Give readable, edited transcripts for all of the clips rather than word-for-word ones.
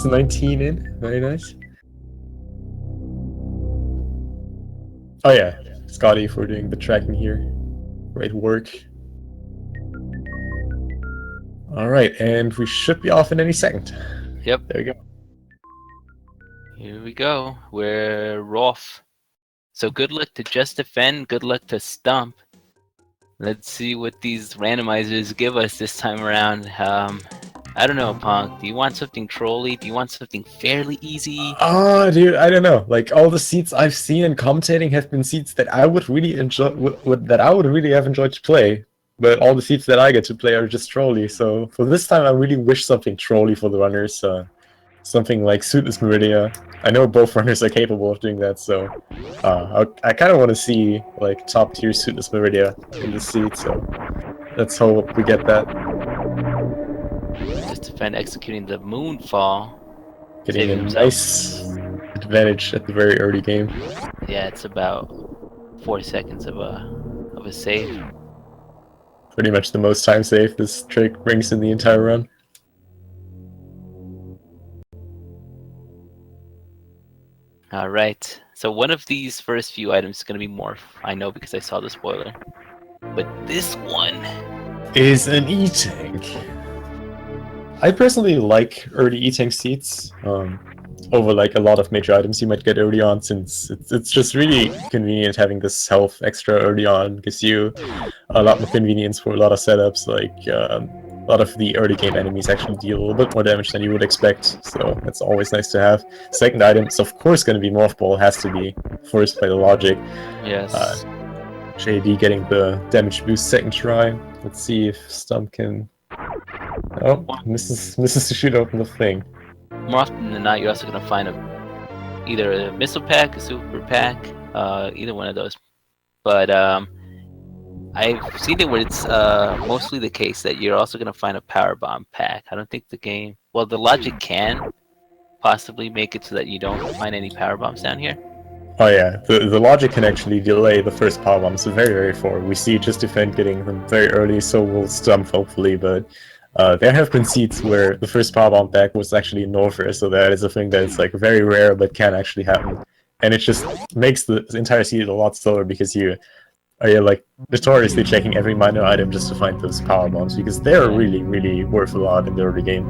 19 in. Very nice. Oh yeah, Scotty for doing the tracking here. Great work. Alright, and we should be off in any second. Yep. There we go. Here we go. We're off. So good luck to Just Defend, good luck to Stump. Let's see what these randomizers give us this time around. I don't know, Punk. Do you want something trolly? Do you want something fairly easy? Oh, dude, I don't know. Like, all the seats I've seen in commentating have been seats that I would really enjoy, that I would really have enjoyed to play. But all the seats that I get to play are just trolly. So for this time, I really wish something trolly for the runners. Something like Suitless Meridia. I know both runners are capable of doing that, so I kind of want to see like top tier Suitless Meridia in the seat. So let's hope we get that. Just Defend executing the Moonfall. Getting a nice advantage at the very early game. Yeah, it's about 4 seconds of a save. Pretty much the most time save this trick brings in the entire run. Alright, so one of these first few items is going to be Morph. I know because I saw the spoiler. But this one is an E-Tank. I personally like early E-Tank seats over like a lot of major items you might get early on, since it's just really convenient having this health extra early on. Gives you a lot more convenience for a lot of setups. Like a lot of the early game enemies actually deal a little bit more damage than you would expect, so that's always nice to have. Second item is of course going to be Morph Ball, has to be first by the logic. Yes. JD getting the damage boost second try. Let's see if Stump can... Oh, misses to shoot open the thing. More often than not, you're also going to find either a missile pack, a super pack, either one of those. But I've seen it where it's mostly the case that you're also going to find a power bomb pack. I don't think the game... Well, the logic can possibly make it so that you don't find any power bombs down here. Oh yeah, the logic can actually delay the first power bomb, so very far. We see Just Defend getting them very early, so we'll Stump hopefully, but there have been seats where the first power bomb back was actually an over, so that is a thing that is like very rare but can actually happen. And it just makes the entire seat a lot slower because you are like notoriously checking every minor item just to find those power bombs, because they're really worth a lot in the early game.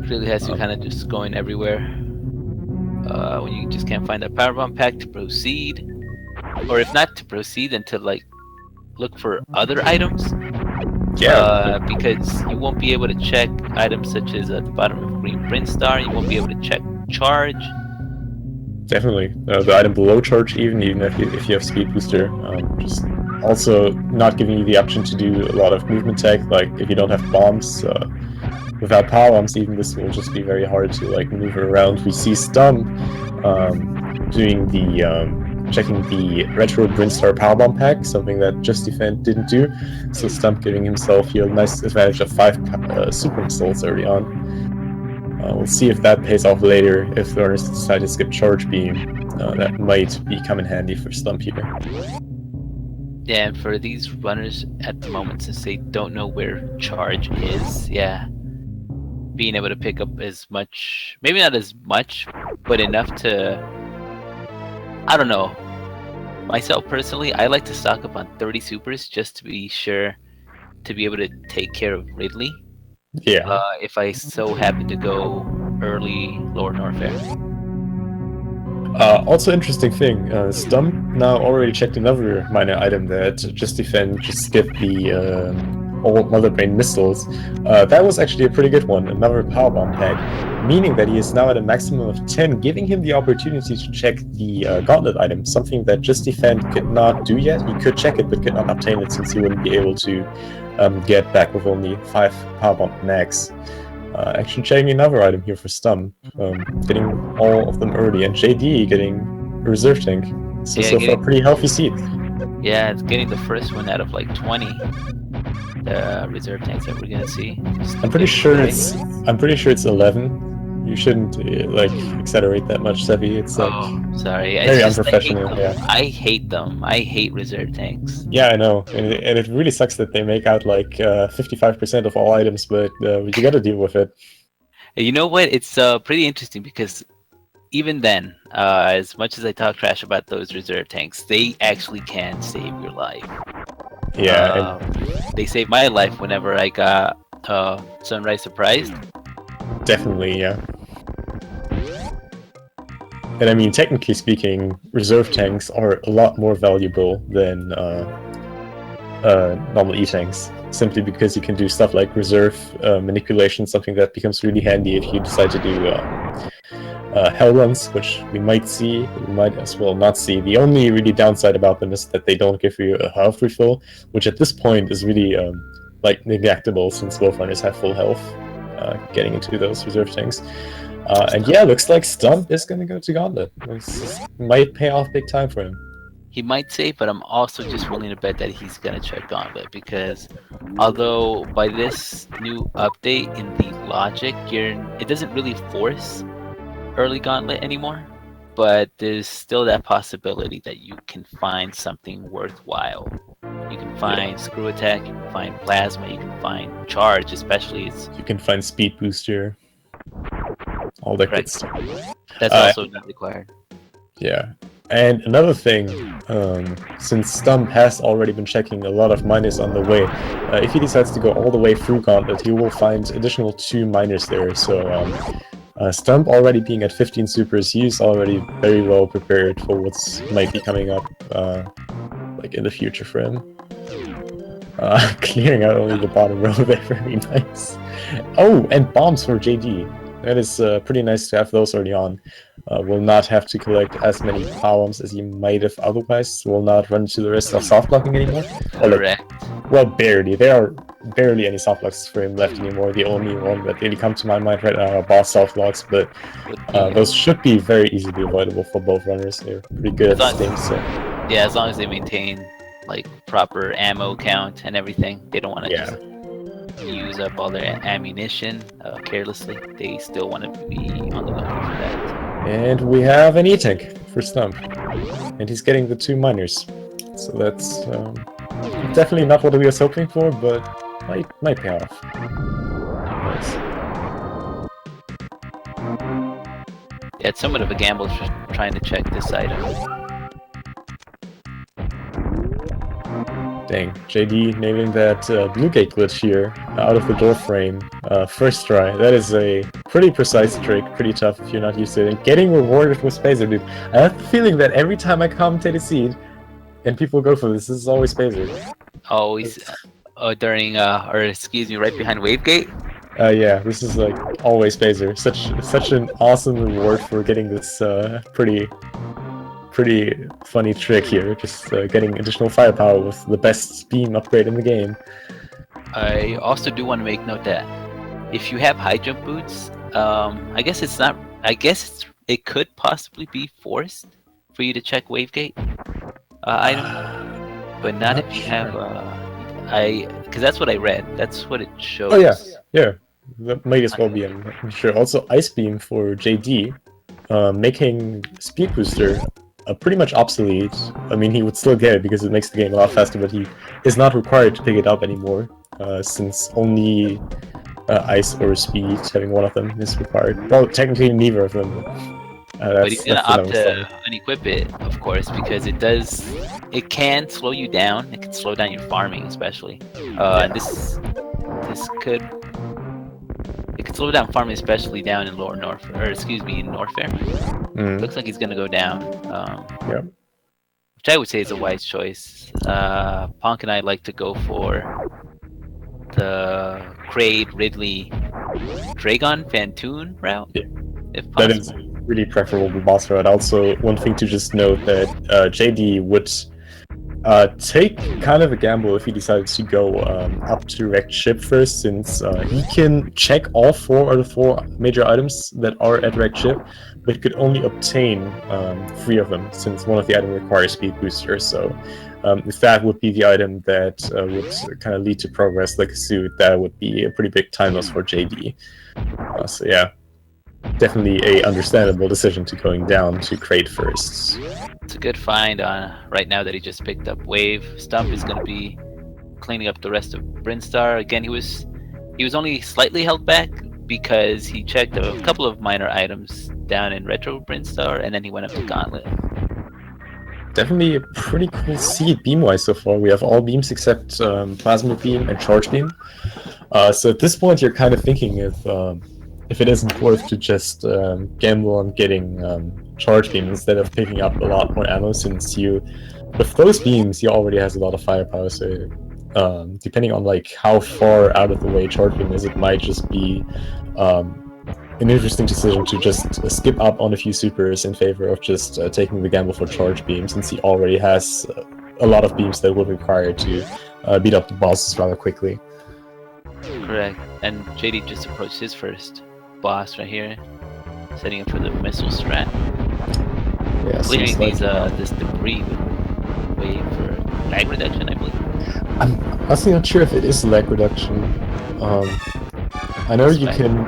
Really has you kind of just going everywhere. When you just can't find that power bomb pack to proceed, or if not to proceed, then to like look for other items. Yeah. Because you won't be able to check items such as at the bottom of Green Brinstar. You won't be able to check charge. Definitely, the item below charge, even if you have speed booster, just also not giving you the option to do a lot of movement tech. Like if you don't have bombs. Without power bombs, even this will just be very hard to like maneuver around. We see Stump doing the checking the retro Brinstar power bomb pack, something that Just Defend didn't do. So Stump giving himself here a nice advantage of 5 super missiles early on. We'll see if that pays off later. If the runners decide to skip charge beam, that might come in handy for Stump here. Yeah, and for these runners at the moment, since they don't know where charge is, yeah. Being able to pick up as much, maybe not as much, but enough to, I don't know. Myself personally, I like to stock up on 30 supers just to be sure to be able to take care of Ridley. Yeah. If I so happen to go early Lower Norfair. Also interesting thing, Stump now already checked another minor item that Just Defend just skipped the old Mother Brain missiles. That was actually a pretty good one, another power bomb pack, meaning that he is now at a maximum of 10, giving him the opportunity to check the Gauntlet item, something that Just Defend could not do yet. He could check it, but could not obtain it since he wouldn't be able to get back with only 5 power bomb max. Actually checking another item here for Stump, getting all of them early, and JD getting a reserve tank. So far, pretty healthy seat. Yeah, it's getting the first one out of like 20 reserve tanks that we're gonna see. I'm pretty sure it's 11. You shouldn't like accelerate that much, Seppi. It's like sorry. very It's just unprofessional. Yeah. I hate them. I hate reserve tanks. Yeah, I know, and it really sucks that they make out like 55% of all items, but you got to deal with it. You know what? It's pretty interesting because even then, as much as I talk trash about those reserve tanks, they actually can save your life. Yeah, They saved my life whenever I got Sunrise surprised. definitely, yeah. And I mean, technically speaking, reserve tanks are a lot more valuable than normal E-tanks, simply because you can do stuff like reserve manipulation, something that becomes really handy if you decide to do hell runs, which we might see, we might as well not see. The only really downside about them is that they don't give you a health refill, which at this point is really like neglectable since both runners have full health getting into those reserve tanks. And yeah, looks like Stump is gonna go to Gauntlet. This might pay off big time for him. He might save, but I'm also just willing to bet that he's gonna check Gauntlet because although by this new update in the logic, it doesn't really force early Gauntlet anymore, but there's still that possibility that you can find something worthwhile. You can find Screw Attack, you can find Plasma, you can find Charge, especially you can find Speed Booster, all that good stuff. That's also not required. Yeah. And another thing, since Stump has already been checking a lot of miners on the way, if he decides to go all the way through Gauntlet, he will find additional 2 miners there. So Stump already being at 15 supers, he's already very well prepared for what's might be coming up like in the future for him. Clearing out only the bottom row there, very nice. Oh, and bombs for JD. That is pretty nice to have those early on. Will not have to collect as many power bombs as you might have otherwise. Will not run into the risk of soft blocking anymore. Correct. Well, barely. There are barely any soft blocks for him left anymore. The only one that really come to my mind right now are boss soft blocks, but those should be very easily avoidable for both runners. They're pretty good at this game, so... Yeah, as long as they maintain like proper ammo count and everything. They don't want to just use up all their ammunition carelessly. They still want to be on the lookout for that. And we have an E-tank for Stump. And he's getting the 2 miners. So that's definitely not what we was hoping for, but might pay off. Nice. Yeah, it's somewhat of a gamble just trying to check this item. Dang, JD nailing that blue gate glitch here out of the door frame. First try. That is a pretty precise trick, pretty tough if you're not used to it. And getting rewarded with Spacer, dude. I have the feeling that every time I commentate a seed and people go for this is always Spacer. Always during, or excuse me, right behind wave gate? Yeah, this is like always Spacer. Such an awesome reward for getting this pretty funny trick here, just getting additional firepower with the best beam upgrade in the game. I also do want to make note that if you have high jump boots, I guess it's not. I guess it could possibly be forced for you to check wavegate item, but not if you have. Because that's what I read. That's what it shows. Oh yeah. That might as well be. I'm sure. Also, Ice Beam for JD, making Speed Booster pretty much obsolete. I mean, he would still get it because it makes the game a lot faster, but he is not required to pick it up anymore, since only Ice or Speed, having one of them, is required. Well, technically neither of them. But he's gonna opt to unequip it, of course, because it can slow you down. It can slow down your farming, especially. And this could... It could slow down farming, especially down in Lower North, or excuse me, in Norfair. Looks like he's gonna go down. Which I would say is a wise choice. Ponk and I like to go for the Kraid, Ridley, Dragon, Fantoon route, if possible. That is really preferable to boss route. Also, one thing to just note that JD would take kind of a gamble if he decides to go up to wrecked ship first, since he can check all 4 out of 4 major items that are at wrecked ship, but could only obtain 3 of them, since one of the items requires speed booster. So if that would be the item that would kind of lead to progress like a suit, that would be a pretty big time loss for JD. So yeah, definitely a understandable decision to going down to crate first. It's a good find right now that he just picked up Wave. Stump is going to be cleaning up the rest of Brinstar. Again, he was only slightly held back because he checked a couple of minor items down in Retro Brinstar, and then he went up to Gauntlet. Definitely a pretty cool seed beam-wise so far. We have all beams except Plasma Beam and Charge Beam. So at this point, you're kind of thinking if it isn't worth to just gamble on getting Charge Beam instead of picking up a lot more ammo, since with those beams, he already has a lot of firepower. So depending on like how far out of the way Charge Beam is, it might just be an interesting decision to just skip up on a few supers in favor of just taking the gamble for Charge Beam, since he already has a lot of beams that will be required to beat up the bosses rather quickly. Correct. And JD just approached his first boss right here, setting up for the missile strat. Yeah, clearing these this debris with Wave for lag reduction, I believe. I'm honestly not sure if it is lag reduction. I know you can.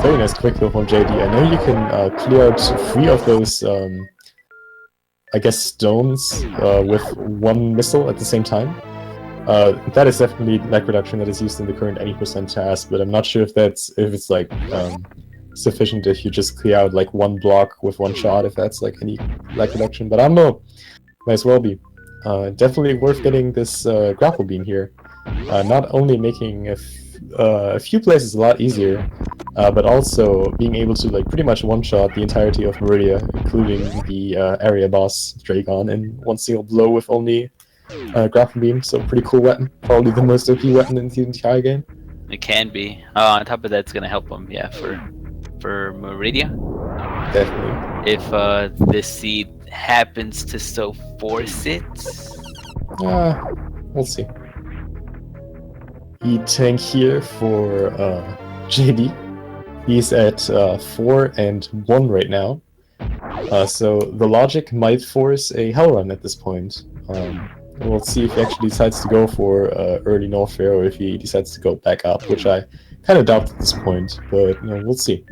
Very nice quick kill from JD. I know you can clear out 3 of those, I guess, stones with 1 missile at the same time. That is definitely lag reduction that is used in the current 80% task, but I'm not sure if it's like sufficient if you just clear out like 1 block with 1 shot, if that's like any lag reduction. But I don't know. Might as well be. Definitely worth getting this grapple beam here. Not only making a few places a lot easier, but also being able to like pretty much one-shot the entirety of Meridia, including the area boss Dragon, in one single blow with only grapple beam. So pretty cool weapon, probably the most OP weapon in the entire game. It can be. On top of that, it's gonna help him, yeah, for Meridia. Definitely. If this seed happens to so force it. We'll see. E-tank here for JD. He's at 4 and 1 right now. So the logic might force a hell run at this point. We'll see if he actually decides to go for early Norfair, or if he decides to go back up, which I kind of doubt at this point, but we'll see.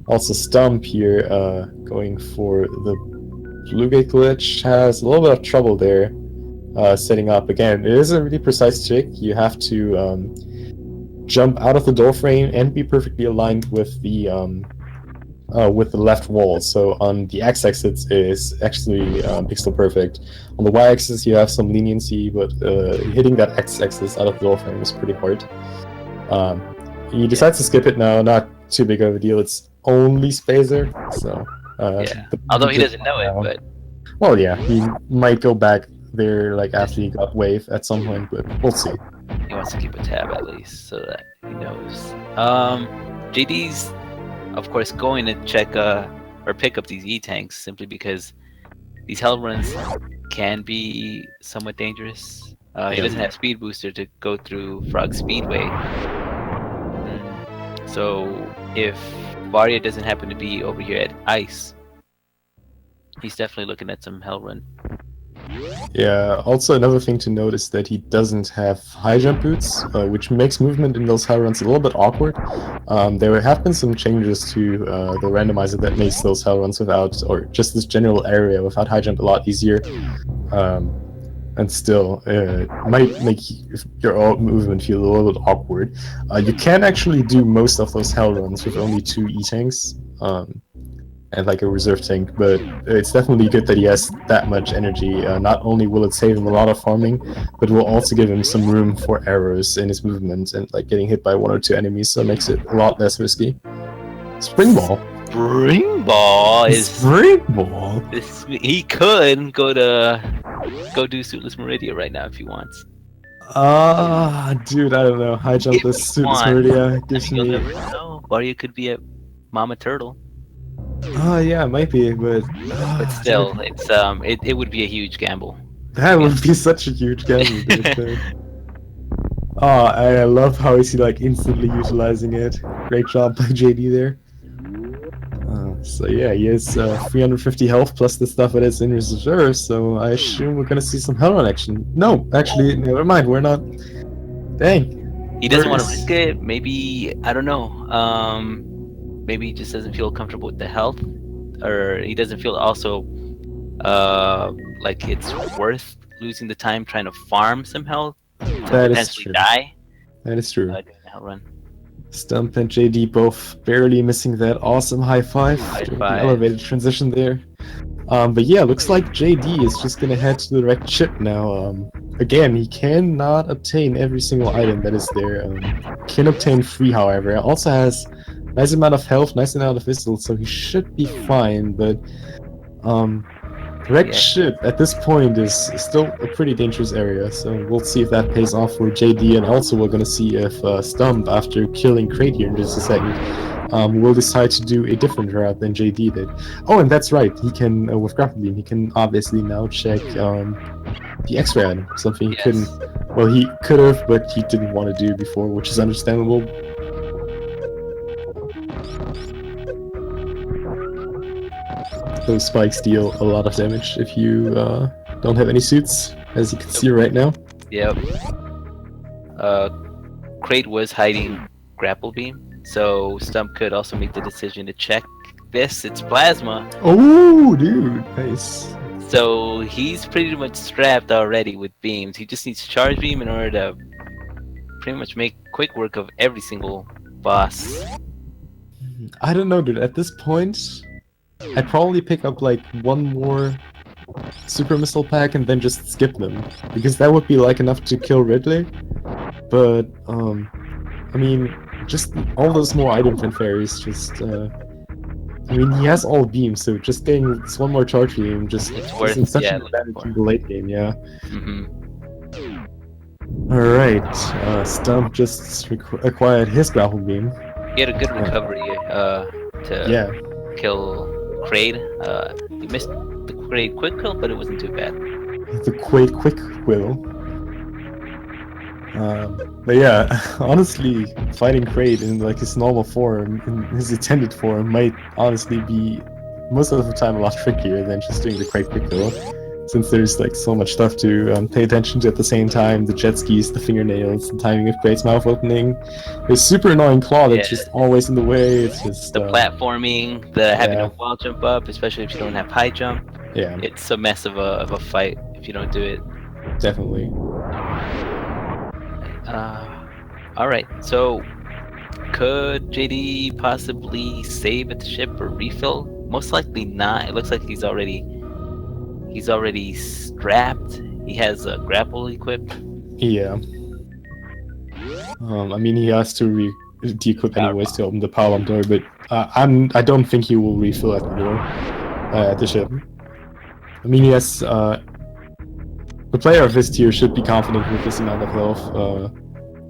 Also, Stump here going for the Blue Gate glitch has a little bit of trouble there setting up. Again, it is a really precise trick. You have to jump out of the door frame and be perfectly aligned with the left wall. So on the x-axis is actually pixel perfect. On the y-axis you have some leniency, but hitting that x-axis out of the door frame is pretty hard. He decides to skip it now. Not too big of a deal. It's only Spazer, so yeah. Although he doesn't know it, but well, yeah, he might go back there like after he got Wave at some point, but we'll see. He wants to keep a tab at least so that he knows. JD's of course going to check or pick up these E-tanks simply because these hell runs can be somewhat dangerous. He doesn't have speed booster to go through Frog Speedway. So if Varia doesn't happen to be over here at Ice, he's definitely looking at some hell run. Yeah, also another thing to note is that he doesn't have high jump boots, which makes movement in those hell runs a little bit awkward. There have been some changes to the randomizer that makes those hell runs without, or just this general area without high jump a lot easier. And still, it might make your movement feel a little bit awkward. You can actually do most of those hell runs with only 2 E-tanks. And like a reserve tank, but it's definitely good that he has that much energy. Not only will it save him a lot of farming, but will also give him some room for errors in his movement and like getting hit by 1 or 2 enemies, so it makes it a lot less risky. Spring Ball. Spring Ball is Spring Ball. He could go do Suitless Meridia right now if he wants. Dude, I don't know. High jump this Suitless Meridia gives me. You'll never know. Varia could be a Mama Turtle. Yeah, it might be, but still, it's it would be a huge gamble. That would be such a huge gamble, dude. I love how he's like instantly utilizing it. Great job by JD there. So yeah, he has 350 health plus the stuff that is in his reserve, so I assume we're gonna see some hell run action. No, actually, never mind, we're not. Dang. He doesn't want to risk it. Maybe, I don't know. maybe he just doesn't feel comfortable with the health, or he doesn't feel also like it's worth losing the time trying to farm some health to That is potentially true. die That is true. during the hell run. Stump and JD both barely missing that awesome high five High during five. the elevated transition there. But yeah, looks like JD is just gonna head to the wrecked ship now. Again, he cannot obtain every single item that is there. Can obtain free, however. Also has nice amount of health, nice amount of missiles, so he should be fine. But wrecked ship at this point is still a pretty dangerous area. So we'll see if that pays off for JD, and also we're gonna see if Stump, after killing Crate here in just a second, will decide to do a different route than JD did. Oh, and that's right, he can, with Grapple Beam, he can obviously now check the X-ray item, something he couldn't, well, he could have, but he didn't want to do before, which is understandable. Those spikes deal a lot of damage if you don't have any suits, as you can see right now. Yep. Crate was hiding Grapple Beam, so Stump could also make the decision to check this. It's Plasma. Oh, dude, nice. So he's pretty much strapped already with beams. He just needs Charge Beam in order to pretty much make quick work of every single boss. I don't know, dude. At this point, I'd probably pick up like one more super missile pack and then just skip them, because that would be like enough to kill Ridley. But I mean, just all those more item fanfares, just I mean, he has all beams, so just getting this one more charge beam just isn't such an advantage in the late game, yeah. Alright, Stump just acquired his grapple beam. He had a good recovery to kill Kraid. He missed the Kraid quick kill, but it wasn't too bad. The Kraid quick will. But yeah, honestly, fighting Kraid in like his normal form, in his intended form, might honestly be most of the time a lot trickier than just doing the Kraid quick kill, since there's like so much stuff to pay attention to at the same time. The jet skis, the fingernails, the timing of Kraid's mouth opening. There's super annoying claw that's just always in the way. It's just the platforming, the having a wall jump up, especially if you don't have high jump. Yeah, it's a mess of a fight if you don't do it. Definitely. Alright, so could JD possibly save at the ship or refill? Most likely not. It looks like he's already strapped. He has a grapple equipped. Yeah. I mean, he has to de-equip anyways to open the power bomb door, but I don't think he will refill at the door at the ship. I mean, he has a player of his tier should be confident with this amount of health.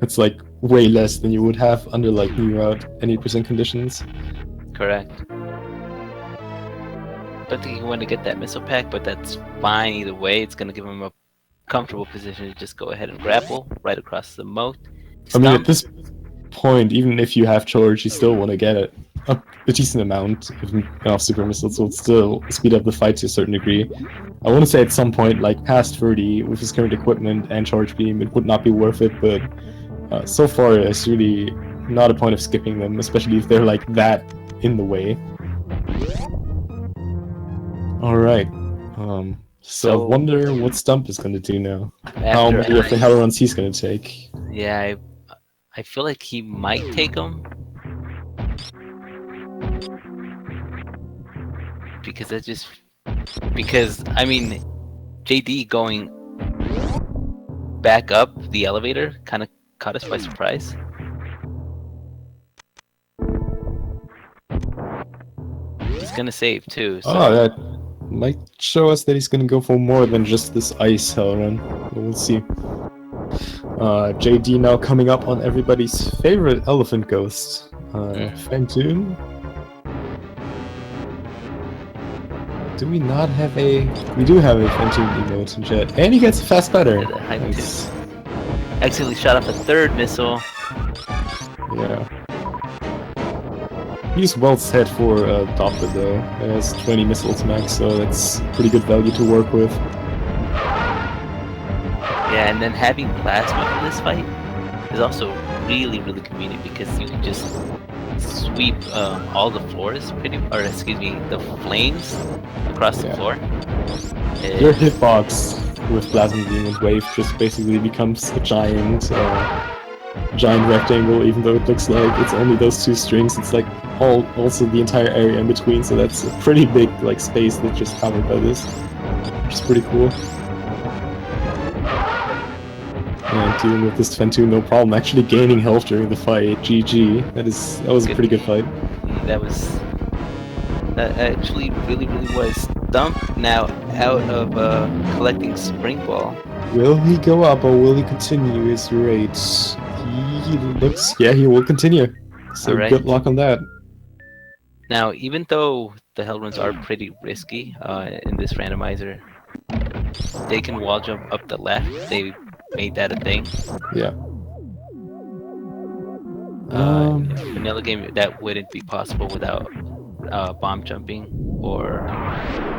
It's like way less than you would have under like new route any percent conditions. Correct. Don't think he wanted to get that missile pack, but that's fine either way. It's gonna give him a comfortable position to just go ahead and grapple right across the moat. I mean, at this point, even if you have charge, you still want to get it up a decent amount of super missiles, so it'll still speed up the fight to a certain degree. I want to say at some point, like past 30, with his current equipment and charge beam, it would not be worth it, but so far it's really not a point of skipping them, especially if they're like that in the way. Alright, so I wonder what Stump is going to do now. How many of the hell runs he's going to take. Yeah, I feel like he might take them. Because I mean, JD going back up the elevator kind of caught us by surprise. He's gonna save too. So. Oh, that might show us that he's gonna go for more than just this ice hell run. We'll see. JD now coming up on everybody's favorite elephant ghost, Phantoon. Do we not have a... We do have a Phantoon emote in chat. And he gets a fast better. Nice. Accidentally shot off a third missile. Yeah. He's well set for Doppler though. He has 20 missiles max, so that's pretty good value to work with. Yeah, and then having plasma for this fight is also really, really convenient because you can just sweep all the floors, or excuse me, the flames across the floor. Your hitbox with Plasma Beam and Wave just basically becomes a giant rectangle, even though it looks like it's only those two strings. It's like also the entire area in between, so that's a pretty big like space that's just covered by this, which is pretty cool. And dealing with this Fentu, no problem. Actually gaining health during the fight. GG. That was a pretty good fight. That actually really was. Stump now out of collecting Spring Ball. Will he go up or will he continue his raid? He will continue. So right. Good luck on that. Now, even though the Hell Runs are pretty risky in this randomizer, they can wall jump up the left. They made that a thing. Yeah. Vanilla game, that wouldn't be possible without bomb jumping or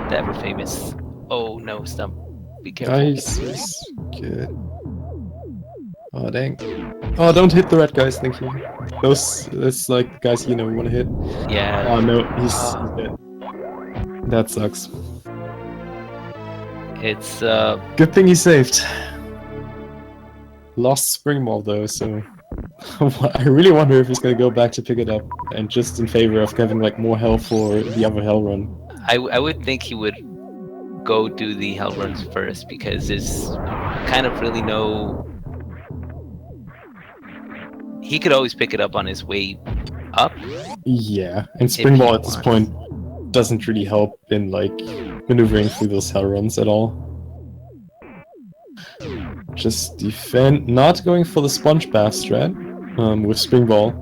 the ever famous. Oh no, Stump! Be careful. Nice, good. Oh dang! Oh, don't hit the red guys. Thank you. That's like the guys you know want to hit. Yeah. Oh no, he's dead. That sucks. It's good thing he saved. Lost Spring Ball though, so I really wonder if he's gonna go back to pick it up and just in favor of having like more health for the other Hell Run. I would think he would go do the Hell Runs first because there's kind of really no. He could always pick it up on his way up. Yeah, and Spring Ball at this point doesn't really help in like maneuvering through those Hell Runs at all. Just defend, not going for the sponge bath strat with Spring Ball,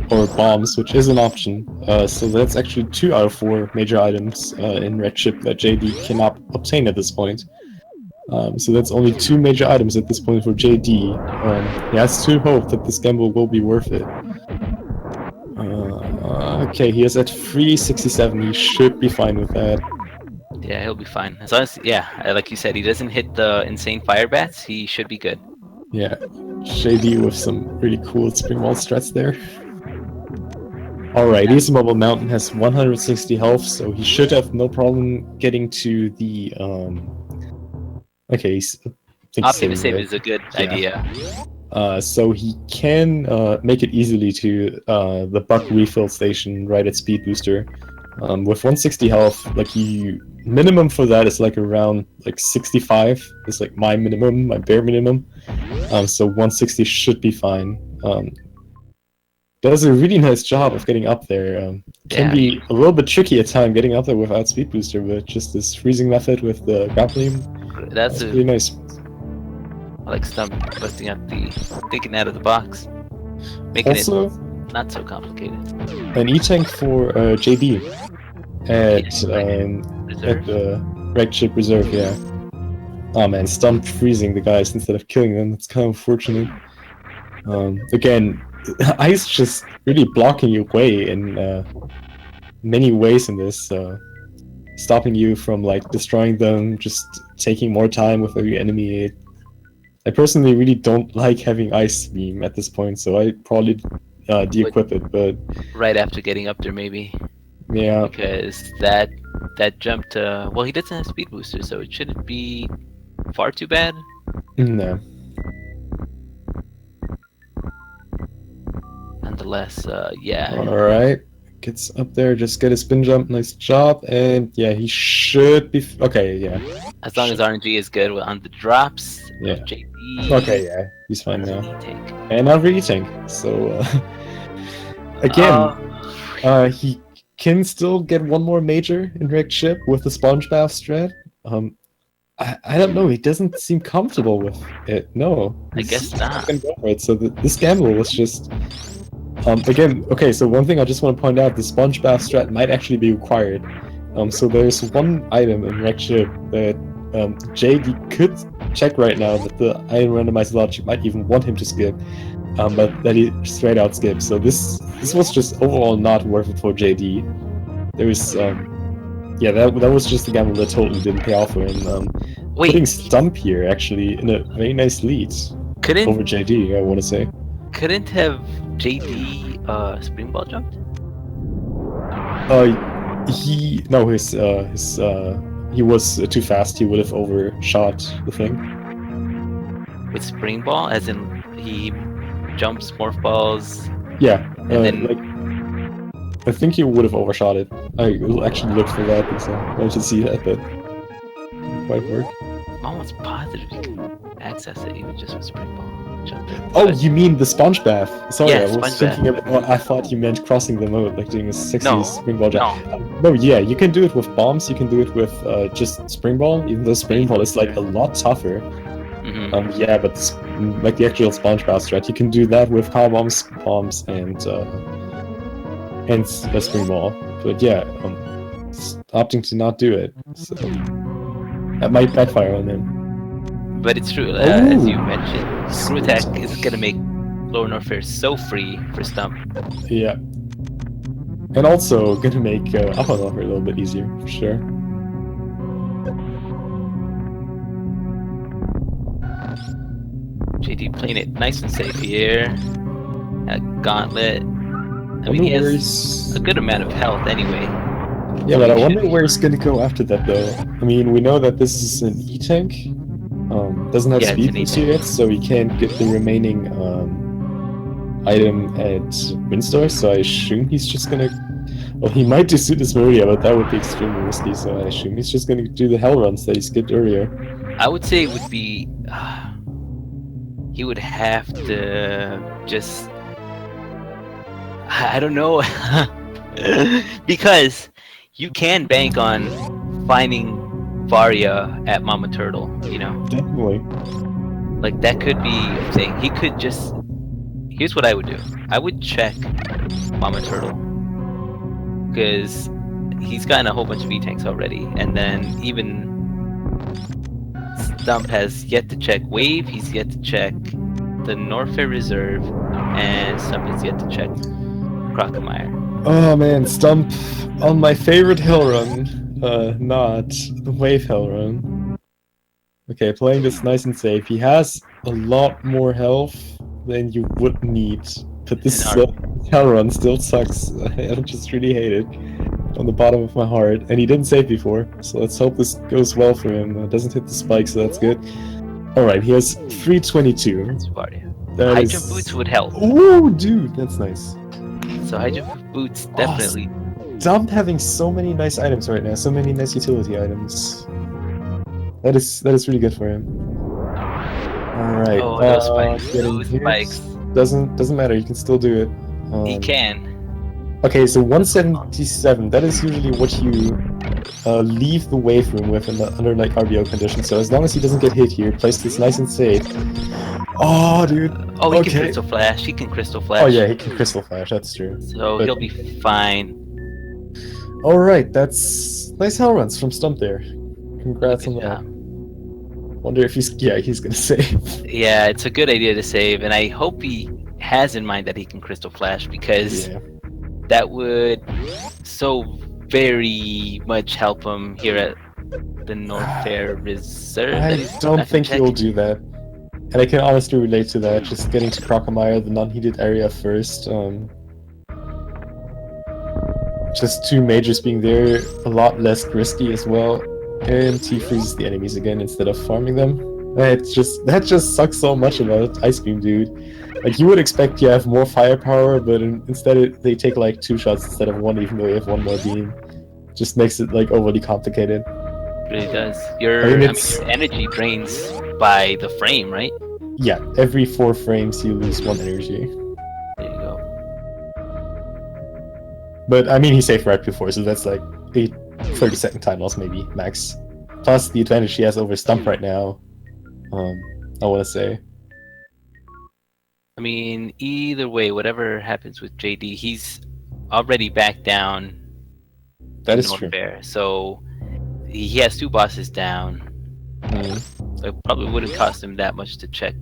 or bombs, which is an option. So that's actually 2 out of 4 major items in Red Chip that JD cannot obtain at this point. So that's only 2 major items at this point for JD. He has to hope that this gamble will be worth it. Okay, he is at 367. He should be fine with that. Yeah, he'll be fine. As long as, like you said, he doesn't hit the insane fire bats, he should be good. Yeah, JD with some really cool Spring Ball strats there. Alright, Easy Mobile Mountain has 160 health, so he should have no problem getting to the, okay, Optimus Save is a good idea. So he can make it easily to the Buck refill station right at Speed Booster. With 160 health, like minimum for that is like around like 65. It's like my minimum, my bare minimum. So 160 should be fine. Does a really nice job of getting up there. Can be a little bit tricky at times getting up there without Speed Booster, but just this freezing method with the grappling. That's really nice. I like Stump busting out thinking out of the box, making also, it not so complicated. An E-Tank for JD at the Red Chip Reserve, yeah. Oh man, Stump freezing the guys instead of killing them. That's kind of unfortunate. Again, ice just really blocking your way in many ways in this, stopping you from like destroying them, just taking more time with every enemy. I personally really don't like having Ice Beam at this point, so I probably de-equip it, but... Right after getting up there, maybe. Yeah. Because that jump to... Well, he doesn't have Speed Booster, so it shouldn't be far too bad. No. Nonetheless, yeah. Alright. Gets up there, just get a spin jump, nice job, and yeah, he should be... Okay, yeah. As long as RNG is good on the drops, yeah. JD... Okay, yeah, he's fine now. And another E-Tank, so... again, he can still get one more major in Red Chip with the Sponge Bath strat. I don't know, he doesn't seem comfortable with it, no. I guess not. Go for it. So this gamble was just... again, okay, so one thing I just want to point out, the Sponge Bath strat might actually be required. So there's one item in Red Chip that JD could check right now that the Iron Randomizer Logic might even want him to skip, but that he straight out skips. So this was just overall not worth it for JD. There was, yeah, that was just a gamble that totally didn't pay off for him. Wait. Putting Stump here actually in a very nice lead over JD, I want to say. couldn't have JD spring ball jumped? He was too fast. He would have overshot the thing. With spring ball, as in he jumps morph balls. Yeah, And then like, I think he would have overshot it. I actually looked for that because I wanted to see that, but it didn't quite work. I'm almost positive you can access it even just with spring ball jumping. Oh, but... you mean the sponge bath? Sorry, Yeah, I was thinking about. I thought you meant crossing the moat, like doing a sexy spring ball jump. No, yeah, you can do it with bombs. You can do it with just spring ball, even though spring ball is like a lot tougher. Mm-hmm. Yeah, but like the actual sponge bath strat, you can do that with power bombs, and spring ball. But yeah, opting to not do it, so that might backfire on him. But it's true, as you mentioned, screw attack is gonna make Lower Norfair so free for stump. Yeah, and also gonna make Upper Norfair a little bit easier for sure. JD playing it nice and safe here. A gauntlet. I mean, he has a good amount of health anyway. Yeah, but I wonder where he's gonna go after that though. I mean, we know that this is an E-tank. Doesn't have speed boost yet, so he can't get the remaining item at Windstar, so I assume he's just gonna... Well, he might do Suitless Maria, but that would be extremely risky, so I assume he's just gonna do the hell runs that he skipped earlier. I would say it would be... he would have to just... I don't know. Because you can bank on finding Varia at Mama Turtle, you know? Definitely. Like, that could be a thing. He could just... Here's what I would do. I would check Mama Turtle. Because he's gotten a whole bunch of E-tanks already. And then even... Stump has yet to check Wave, he's yet to check the Norfair Reserve, and Stump has yet to check Crocomire. Oh man, Stump on my favorite hill run. Not the Wave hill run. Okay, playing this nice and safe. He has a lot more health than you would need, but this hell run still sucks. I just really hate it on the bottom of my heart. And he didn't save before, so let's hope this goes well for him. It doesn't hit the spike, so that's good. Alright, he has 322. High jump boots would help. Ooh, dude, that's nice. So high jump boots definitely. Stump having so many nice items right now, so many nice utility items. That is really good for him. Alright. Oh, those spikes. Those spikes. Doesn't matter, you can still do it. He can. Okay, so 177, that is usually what you leave the wave room with under like RBO conditions, so as long as he doesn't get hit here, place this nice and safe. Oh, dude. Oh, he can Crystal Flash. He can Crystal Flash. Oh yeah, he can Crystal Flash, that's true. So he'll be fine. Alright, that's nice hell runs from Stump there. Congrats on that. Wonder if he's gonna save. Yeah, it's a good idea to save, and I hope he has in mind that he can Crystal Flash, because that would so very much help him here at the Norfair Reserve. I don't think he'll do that. And I can honestly relate to that, just getting to Crocomire, the non-heated area first. Just two majors being there, a lot less risky as well. And he freezes the enemies again instead of farming them. That just sucks so much about Ice Beam, dude. Like, you would expect to have more firepower, but instead they take like 2 shots instead of 1, even though you have 1 more beam. Just makes it like overly complicated. It really does. Your energy drains by the frame, right? Yeah, every 4 frames you lose 1 energy. There you go. But I mean, he saved right before, so that's like a 30-second time loss maybe, max. Plus the advantage he has over Stump right now, I want to say. I mean, either way, whatever happens with JD, he's already back down. That is true. So he has 2 bosses down. So it probably wouldn't cost him that much to check.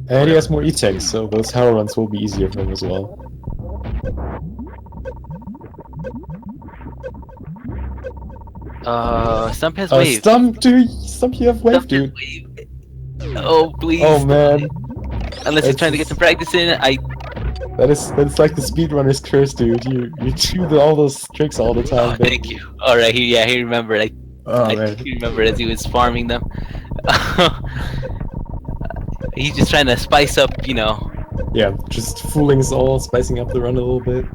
And he has more E-tanks, so those power runs will be easier for him as well. Stump has wave. Stump, you have wave, dude. Oh, please. Oh, man. Unless he's trying to get some practice in, That's like the speedrunner's curse, dude. You do all those tricks all the time. Oh, thank you. All right, he remembered. Oh I man. think he remembered as he was farming them. He's just trying to spice up, you know. Yeah, just fooling us all, spicing up the run a little bit.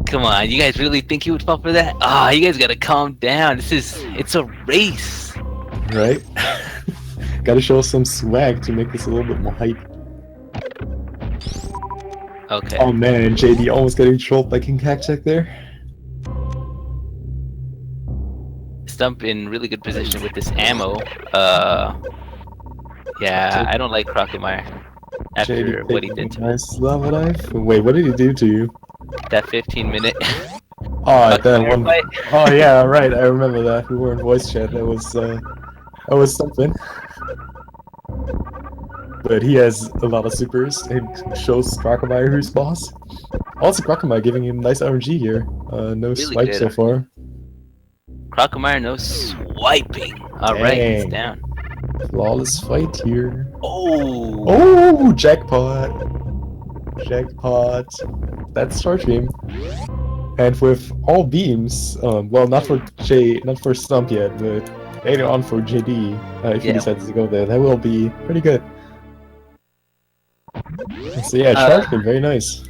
Come on, you guys really think he would fall for that? Ah, you guys gotta calm down. It's a race. Right? Gotta show some swag to make this a little bit more hype. Okay. Oh man, JD almost getting trolled by King Cactek there. Stump in really good position with this ammo. Yeah, I don't like Crocomire after JD what he did to me. nice lava dive. Wait, what did he do to you? That 15-minute. Oh, that one. fight. Oh yeah, right. I remember that. We were in voice chat. That was something. But he has a lot of supers. It shows Crocomire who's boss. Also, Crocomire giving him nice RNG here. No Really swipe good. so far. Crocomire, no swiping. Alright, he's Dang. down. Flawless fight here. Oh! Oh, jackpot! Jackpot. That's charge beam. And with all beams, well, not for Stump yet, but later on for JD, if he decides to go there, that will be pretty good. So yeah, charge beam, very nice.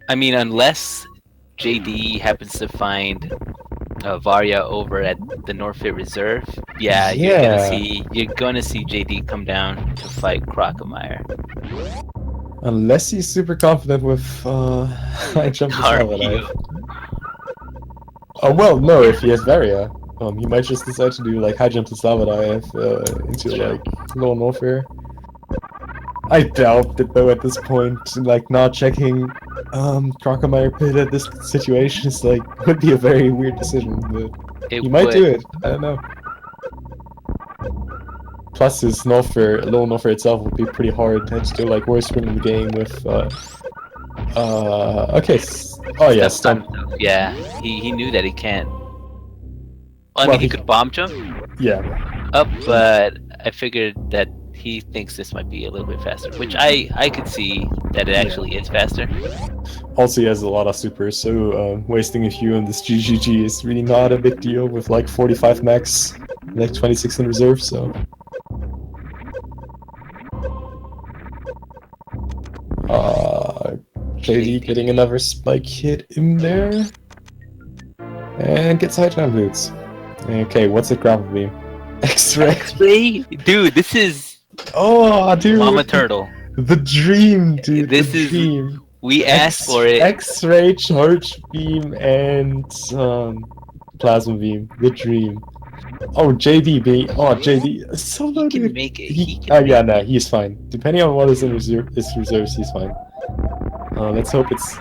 I mean, unless JD happens to find Varya over at the Norfit Reserve, you're gonna see JD come down to fight Crocomire. Unless he's super confident with high jump to lava dive. Oh well, no, if he has Varia, he might just decide to do like high jump to lava dive into like low warfare. I doubt that though at this point, like not checking Crocomire pit at this situation is like would be a very weird decision, but he might do it. I don't know. Plus his low warfare itself would be pretty hard. That's still like worst win in the game with okay. Oh yeah, Stump. Yeah, he knew that he can't. Well, I mean, he could bomb jump. Yeah. Up, but I figured that he thinks this might be a little bit faster, which I could see that it actually is faster. Also, he has a lot of supers, so wasting a few on this GGG is really not a big deal with like 45 max, like 26 in reserve, so. JD getting another spike hit in there. And gets high jump boots. Okay, what's a grapple beam? X-ray? X-ray? Dude, this is... Oh, dude! Mama Turtle. The dream, dude. This the dream. We asked for it. X-ray, charge beam, and plasma beam. The dream. Oh, JD. Oh, JD. So low, He can dude. make it. He's fine. Depending on what is in reserves, he's fine. Let's hope it's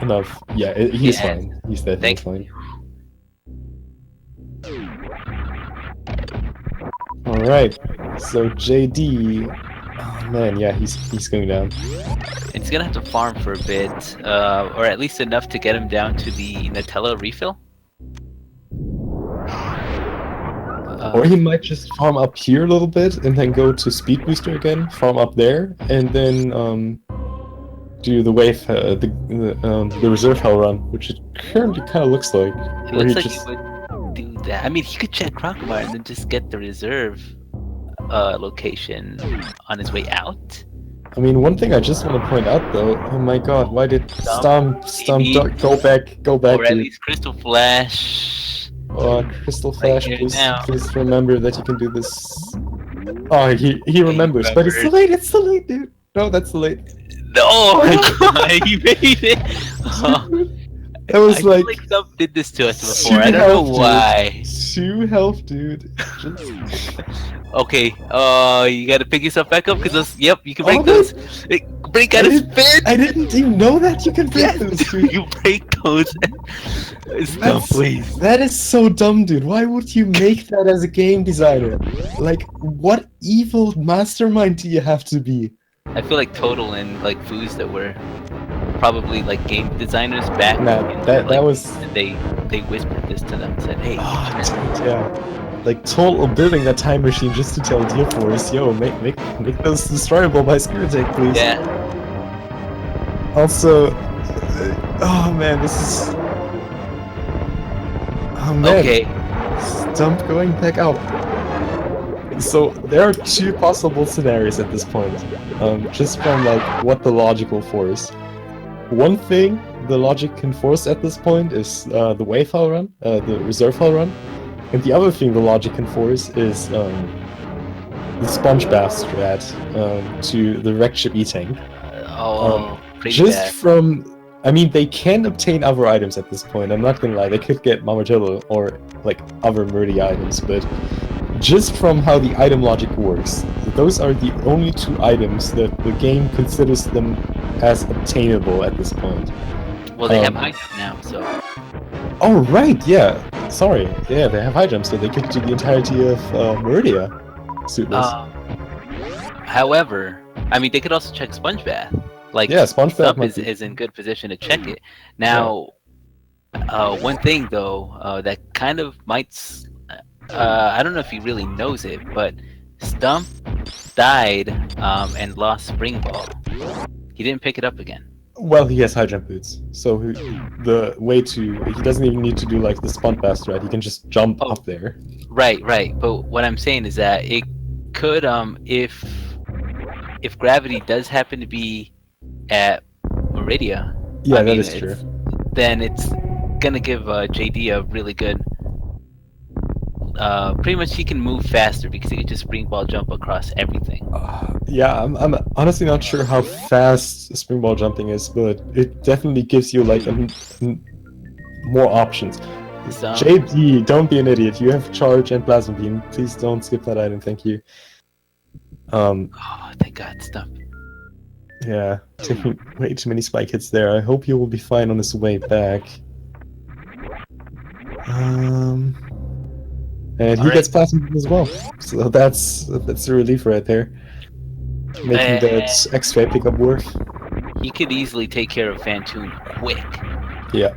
enough. Yeah, he's fine. He's definitely fine. Alright, so JD, oh man, yeah, he's going down. It's gonna have to farm for a bit, or at least enough to get him down to the Nutella refill. Or he might just farm up here a little bit and then go to speed booster again, farm up there, and then do the wave, the reserve hell run, which it currently kind of looks like. It looks like he would do that. I mean, he could check Crocomire and then just get the reserve location on his way out. I mean, one thing I just want to point out though, oh my god, why did Stump go back, or at least Crystal Flash. Crystal Flash, please remember that you can do this. Oh, he remembers, but it's too late, dude. No, that's too late. No, he made it. It was I feel like Stump did this to us before. I don't know why. 2 health, dude. Okay, you gotta pick yourself back up because yep, you can break those. Break out his fin. I didn't even know that you can break those, dude. You break those. Stop, please. That is so dumb, dude. Why would you make that as a game designer? Like, what evil mastermind do you have to be? I feel like Total and like Foos that were probably like game designers back. Nah, that was. They whispered this to them and said, "Hey." Yeah. like total building that time machine just to tell Deer Force, yo, make those destroyable by Spirit Tank, please. Yeah. Also, oh man, this is. Oh man. Okay. Stump going back out. So there are two possible scenarios at this point, just from like what the logic will force. One thing the logic can force at this point is the wave hull run, the reserve hull run, and the other thing the logic can force is the sponge bath strat to the wrecked ship E-tank. Pretty Just bad. from, I mean, they can obtain other items at this point. I'm not gonna lie, they could get Mamartillo or like other Murdy items, but just from how the item logic works, those are the only two items that the game considers them as obtainable at this point. Well, they have high jump now, so. Oh right, yeah. Sorry, yeah, they have high jump, so they could do the entirety of Meridia. Suitless. However, I mean, they could also check Sponge Bath. Like, yeah, Sponge Bath is in good position to check it. Now, one thing though that kind of might. I don't know if he really knows it, but Stump died and lost Spring Ball. He didn't pick it up again. Well, he has high jump boots, so he doesn't even need to do like the Sponge Bath, right? He can just jump up there. Right. But what I'm saying is that it could, if gravity does happen to be at Meridia, yeah, that is true. Then it's gonna give JD a really good. Pretty much he can move faster because he can just spring ball jump across everything. Yeah, I'm honestly not sure how fast spring ball jumping is, but it definitely gives you like more options. So, JD, don't be an idiot. You have charge and plasma beam. Please don't skip that item. Thank you. Oh, thank God, Stump. Yeah, taking way too many spike hits there. I hope he will be fine on his way back. And he gets plasma beam as well, so that's a relief right there. Making that X-ray pickup work. He could easily take care of Fantoon quick. Yeah.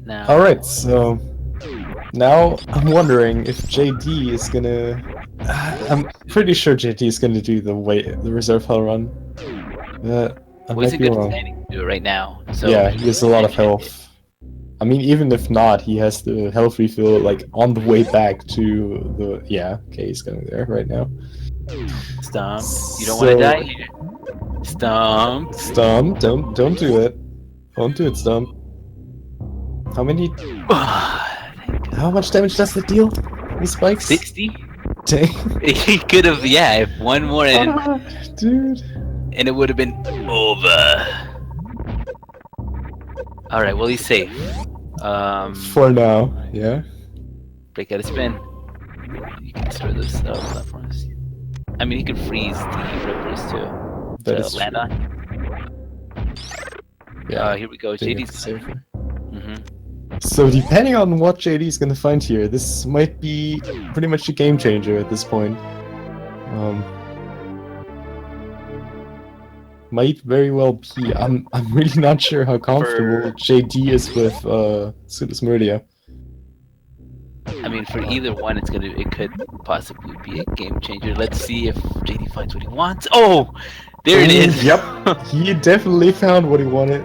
Now. Alright, so now I'm wondering if JD is gonna. I'm pretty sure JD is gonna do the reserve hull run. He's in good standing to do it right now. So yeah, he has a lot of health. I mean, even if not, he has the health refill like on the way back to the. Yeah, okay, he's going there right now. Stump, you don't want to die here. Stump. Stump, don't do it. Don't do it, Stump. How many? How much damage does it deal? These spikes? 60. Dang. He could have, if one more dude. And it would have been over. All right, well he's safe. For now, yeah. Break out a spin. You can destroy those platforms. I mean, he could freeze the rippers too. That is land true. on. Yeah. Here we go. JD's safer. So depending on what JD is gonna find here, this might be pretty much a game changer at this point. Might very well be. I'm really not sure how comfortable JD is with Suitless Meridia. I mean, for either one, it could possibly be a game changer. Let's see if JD finds what he wants. Oh, there it is. Yep, he definitely found what he wanted.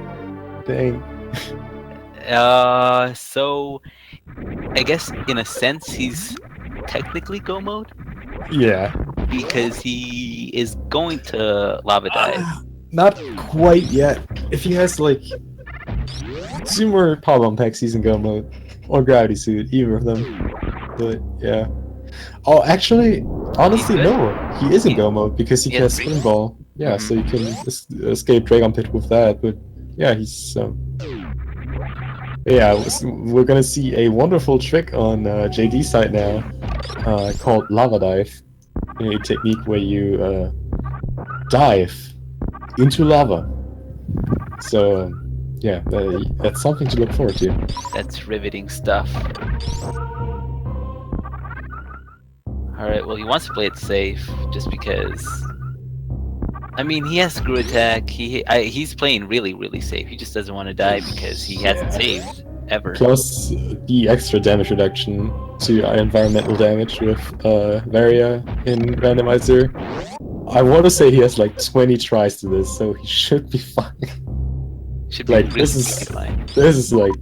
Dang. So I guess in a sense he's technically go mode. Yeah. Because he is going to lava dive. Not quite yet. If he has like 2 more power bomb packs, he's in go mode. Or gravity suit, either of them. But yeah. Oh, actually, honestly, no. He is in go mode because he has spin ball. Yeah, so you can escape Dragon Pit with that. But yeah, he's yeah, we're gonna see a wonderful trick on JD's side now, called Lava Dive. A technique where you dive into lava. So, yeah, that's something to look forward to. That's riveting stuff. Alright, well, he wants to play it safe, just because... I mean, he has screw attack. He's playing really, really safe. He just doesn't want to die because he hasn't saved. ever. Plus the extra damage reduction to environmental damage with Varia in Randomizer. I want to say he has like 20 tries to this, so he should be fine. Should be Like really this is fine. like,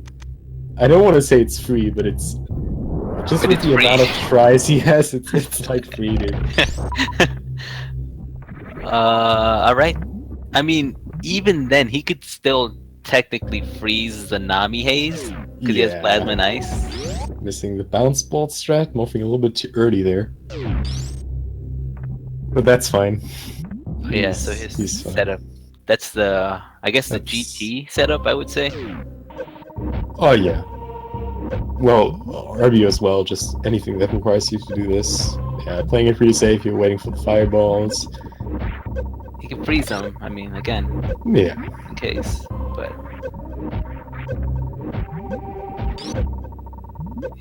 I don't want to say it's free, but it's just with the amount of tries he has, it's like free, dude. Alright. I mean, even then, he could still technically freeze the Nami Haze, because he has Plasma and Ice. Missing the bounce ball strat, moving a little bit too early there. But that's fine. Oh, yeah, so his setup. That's the, I guess, the GT setup, I would say. Oh, yeah. Well, RB as well, just anything that requires you to do this. Yeah, playing it pretty safe, you're waiting for the fireballs. You can freeze them, I mean, again. Yeah. In case, but...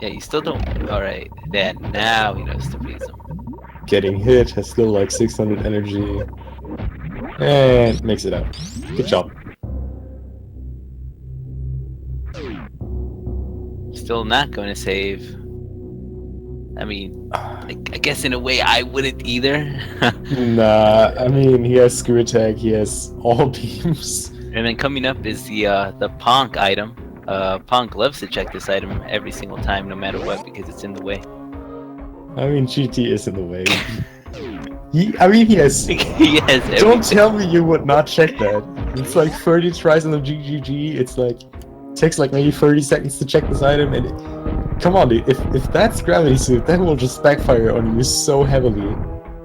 Yeah, you still don't... Alright, then now he knows to freeze them. Getting hit, has still like 600 energy. And makes it out. Good job. Still not going to save. I mean, I guess in a way I wouldn't either. Nah, I mean, he has Screw Attack, he has all beams. And then coming up is the Ponk item. Ponk loves to check this item every single time, no matter what, because it's in the way. I mean, GT is in the way. He has... He has everything. Don't tell me you would not check that. It's like 30 tries on the GGG, it's like... takes like maybe 30 seconds to check this item, and... Come on, dude, if that's Gravity Suit, that will just backfire on you so heavily.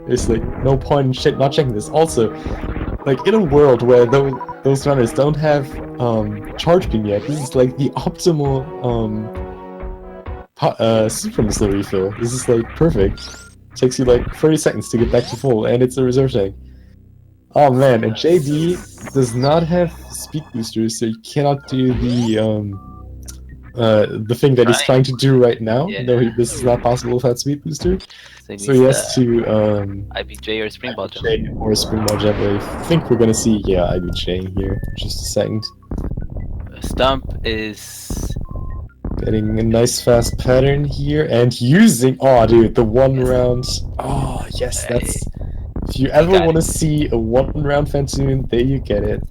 There's like no point in not checking this. Also, like in a world where those runners don't have charge beam yet, this is like the optimal super missile refill. This is like perfect. Takes you like 30 seconds to get back to full, and it's a reserve tank. Oh man, and JD does not have speed boosters, so you cannot do the thing that he's trying to do right now. Yeah. No, this is not possible without speed booster. So he has to IBJ or Spring Ball Jump. Or Spring Ball Jump. I think we're gonna see IBJ here. Just a second. Stump is getting a nice fast pattern here and using dude, the one round. Oh yes, that's if you ever want to see a one round Phantoon, there you get it.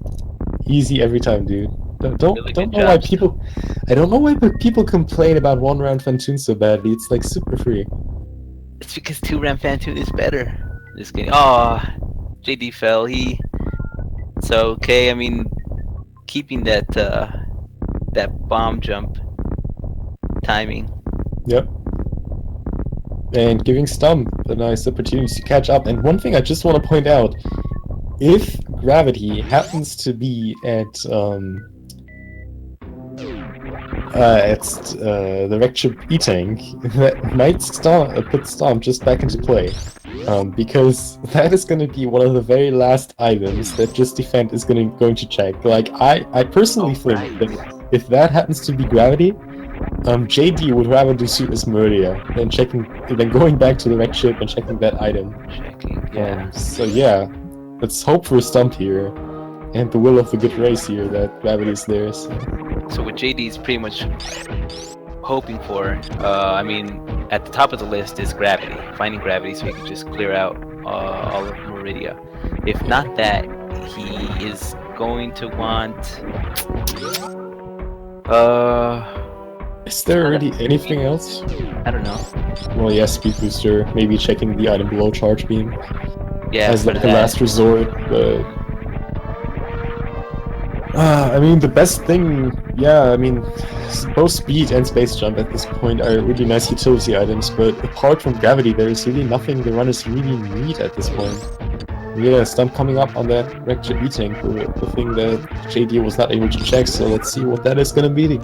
Easy every time, dude. Don't know why people. I don't know why people complain about one round Phantoon so badly. It's like super free. It's because 2-round Phantoon is better. Just kidding. Oh, JD fell. It's okay. I mean, keeping that bomb jump timing. Yep. And giving Stump a nice opportunity to catch up. And one thing I just want to point out: if Gravity happens to be at the wrecked ship E-Tank, that might put Stomp just back into play. Because that is going to be one of the very last items that Just Defend is going to check. Like, I personally think that if that happens to be Gravity, JD would rather do Super Murder than going back to the wrecked ship and checking that item. So yeah, let's hope for a Stump here. And the will of the good race here, that Gravity is there. So what JD's pretty much hoping for, I mean, at the top of the list is Gravity. Finding Gravity so he can just clear out all of Meridia. If not that, he is going to want... is there already anything else? I don't know. Well, yeah, Speed Booster. Maybe checking the item below Charge Beam. Yeah, as like the last resort, but... I mean, the best thing, I mean, both Speed and Space Jump at this point are really nice utility items, but apart from Gravity, there is really nothing the runners really need at this point. Yeah, Stump coming up on that wrecked ship E-Tank, the thing that JD was not able to check, so let's see what that is gonna be.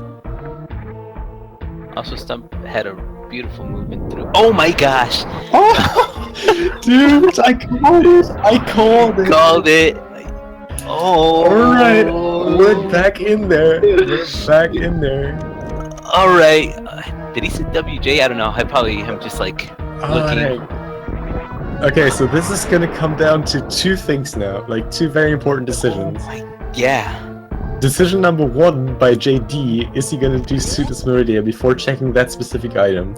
Also, Stump had a beautiful movement through. Oh my gosh! Oh! Dude, I called it! Called it! Oh! Alright, we're back in there. We're back in there. Alright. Did he say WJ? I don't know. I'm just like looking. Okay, so this is gonna come down to two things now. Like, two very important decisions. Yeah. decision number 1 by JD, is he gonna do Suitless Meridia before checking that specific item?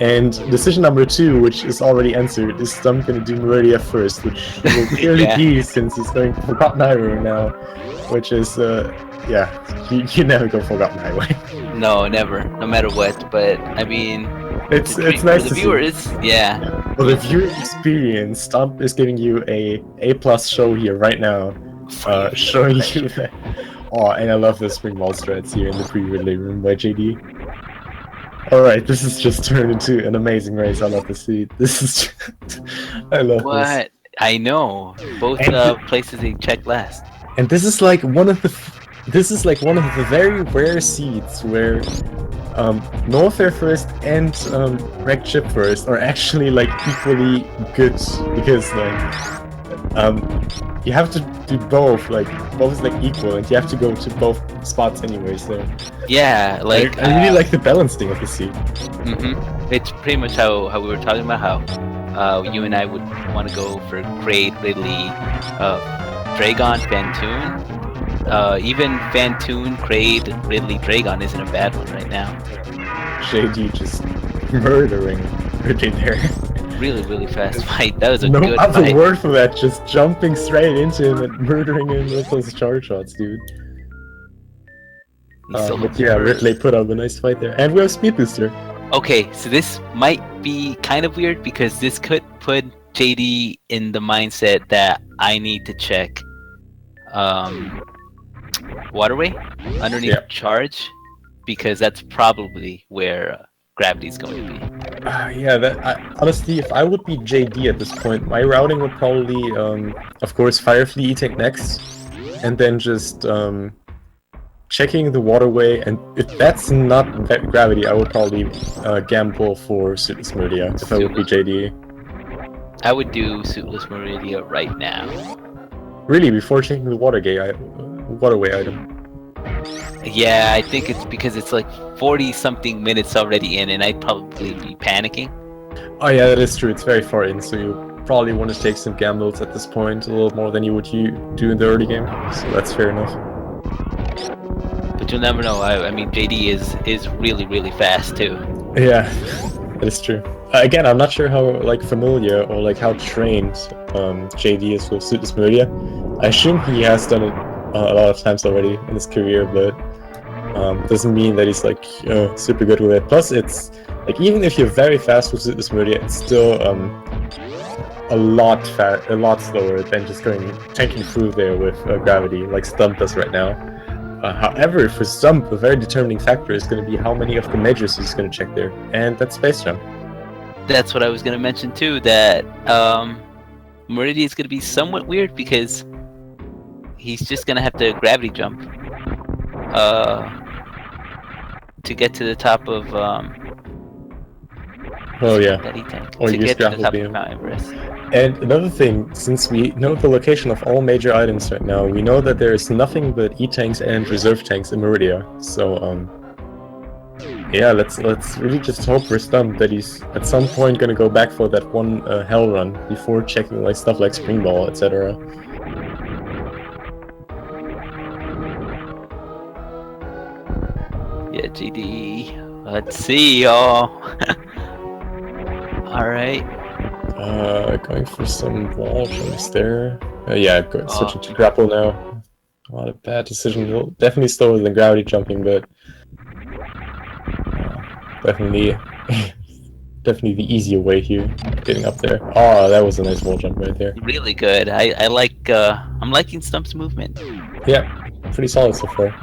And decision number 2, which is already answered, is Stump gonna do Meridia first, which he will clearly Yeah. be since he's going for Forgotten Highway now, which is, yeah, you never go Forgotten Highway. No, never, no matter what. But I mean, It's treat nice for to the viewers. see. Yeah. For the viewing experience, Stump is giving you A+ show here right now, showing you that. Oh, and I love the spring ball strats here in the pre-relay room by JD. Alright, this has just turned into an amazing race. I love to see it. This is just... I love this. What? I know. Both places they checked last. And this is like one of the very rare seeds where Norfair first and Wreck Chip first are actually like equally good, because like you have to do both, like both is like equal, and you have to go to both spots anyway. So yeah, like I really like the balancing of the seed. It's pretty much how we were talking about how you and I would want to go for Kraid, Ridley, Dragon, Fantoon. Even Fantoon, Kraid, Ridley, Dragon isn't a bad one right now. JD just murdering Ridley there. Really, really fast fight. That was a no good other fight. word for that, just jumping straight into him and murdering him with those charge shots, dude. But yeah, Ridley put up a nice fight there. And we have Speed Booster. Okay, so this might be kind of weird because this could put JD in the mindset that I need to check Waterway underneath charge, because that's probably where gravity's going to be. Yeah, honestly, if I would be JD at this point, my routing would probably, of course, Firefly E-Tank next, and then just checking the waterway, and if that's not gravity, I would probably gamble for Suitless Meridia if I would be JD. I would do Suitless Meridia right now. Really, before checking the waterway item? Yeah, I think it's because it's like 40-something minutes already in, and I'd probably be panicking. Oh yeah, that is true. It's very far in, so you probably want to take some gambles at this point, a little more than you would do in the early game. So that's fair enough. But you'll never know. I mean, JD is really, really fast too. Yeah, that is true. Again, I'm not sure how familiar or how trained JD is with Suitless Meridia. I assume he has done it a lot of times already in his career, but doesn't mean that he's super good with it. Plus, it's even if you're very fast with Suitless Meridia, it's still a lot slower than just tanking through there with gravity, like Stump does right now. However, for Stump, a very determining factor is going to be how many of the majors he's going to check there, and that's Space Jump. That's what I was going to mention too, that Meridia is going to be somewhat weird because he's just going to have to gravity jump to get to the top of or to use get to the Grapple top Beam. of Mount Everest. And another thing, since we know the location of all major items right now, we know that there is nothing but E-tanks and reserve tanks in Meridia. So, yeah, let's really just hope for Stump that he's at some point gonna go back for that one hell run before checking stuff like Spring Ball, etc. Yeah, GD. Let's see, y'all. Alright. Going for some wall jumps there. Yeah, switching to grapple now. Not a bad decision. Definitely slower than gravity jumping, but definitely the easier way here, getting up there. Oh, that was a nice wall jump right there. Really good. I like. I'm liking Stump's movement. Yeah, pretty solid so far.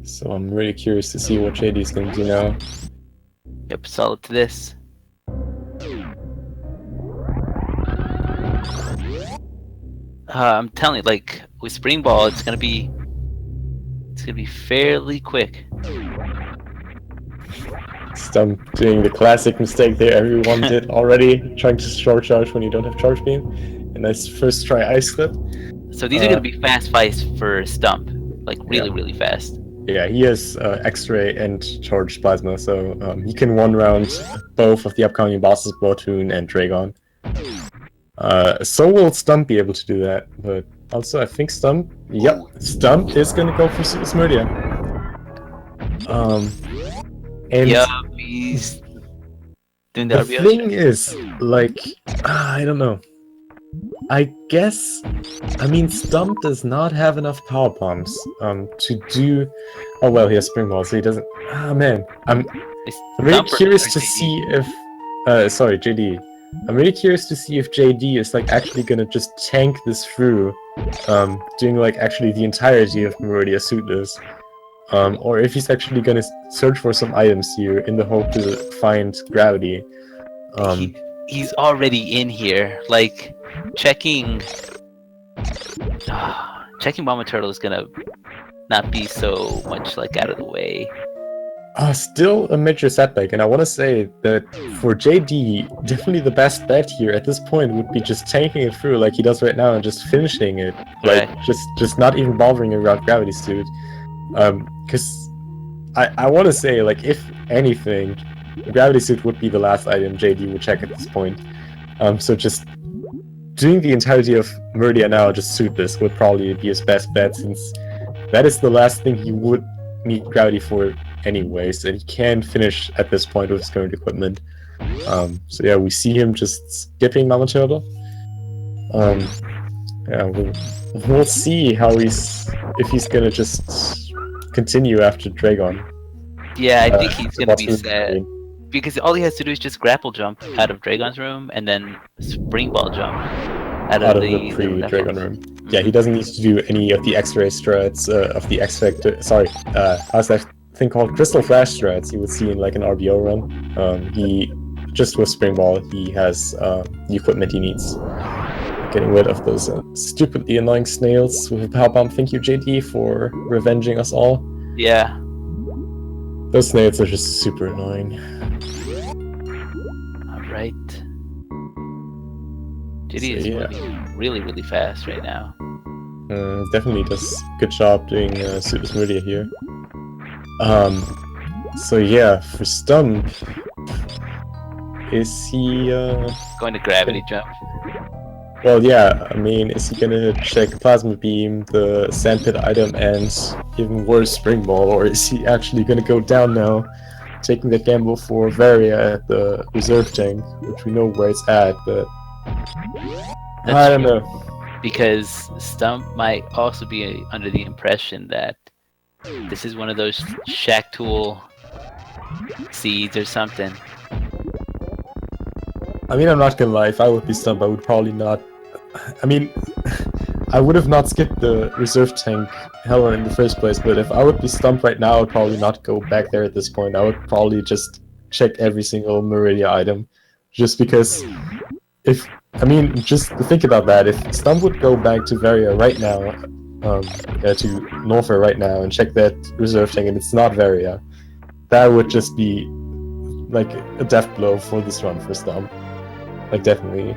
So I'm really curious to see what JD's gonna do now. Yep, solid to this. I'm telling you, with Spring Ball, it's gonna be fairly quick. Stump doing the classic mistake there everyone did already, trying to short charge when you don't have charge beam. A nice first try ice clip. So these are gonna be fast fights for Stump, really fast. Yeah, he has X-Ray and Charged Plasma, so he can one-round both of the upcoming bosses, Bloatoon and Dragon. So will Stump be able to do that, but also I think Stump... Yep, Stump is gonna go for Super Smurdia. And Yeah, he's doing the the RBO thing check. is, like, I don't know. I guess... I mean, Stump does not have enough power bombs to do... Oh, well, he has Spring Ball, so he doesn't... Ah, man. I'm It's really Stump or curious to JD? see if... sorry, JD. I'm really curious to see if JD is, like, actually gonna just tank this through, doing, like, actually the entirety of Meridia Suitless. Or if he's actually gonna search for some items here in the hope to find Gravity. He's already in here. Like, checking... checking Mama Turtle is gonna not be so much, like, out of the way. Still a major setback, and I want to say that for JD, definitely the best bet here at this point would be just tanking it through like he does right now and just finishing it. Like, just not even bothering about Gravity Suit. Because I want to say, like, if anything, Gravity Suit would be the last item JD would check at this point. So just doing the entirety of Meridia now, just Suitless, would probably be his best bet, since that is the last thing he would need Gravity for anyways, and he can finish at this point with his current equipment. So yeah, we see him just skipping Mama Turtle. Yeah, we'll see how if he's gonna just continue after Dragon. Yeah, I think he's gonna be sad. Because all he has to do is just grapple jump out of Dragon's room and then spring ball jump out of the pre-Dragon room. Yeah, he doesn't need to do any of the X-ray strats of the X-Factor. Sorry, how's that thing called? Crystal Flash strats you would see in like an RBO run. He just with Spring Ball, he has the equipment he needs. Getting rid of those stupidly annoying snails with a power bomb. Thank you, JD, for revenging us all. Yeah. Those snails are just super annoying. Alright. JD is moving really, really fast right now. Definitely does good job doing Super Smurdia here. So yeah, for Stump, is he going to gravity jump? Well, yeah, I mean, is he gonna check Plasma Beam, the Sandpit item, and even worse, Spring Ball, or is he actually gonna go down now, taking the gamble for Varia at the reserve tank, which we know where it's at, but I don't know. Because Stump might also be under the impression that this is one of those Shack Tool seeds or something. I mean, I'm not gonna lie, if I would be Stump, I would probably not... I mean, I would have not skipped the reserve tank Helen in the first place, but if I would be Stump right now, I would probably not go back there at this point. I would probably just check every single Meridia item. Just because if... I mean, just think about that. If Stump would go back to Varia right now, to Norfair right now, and check that reserve tank and it's not Varia, that would just be like a death blow for this run for Stump. Like, definitely.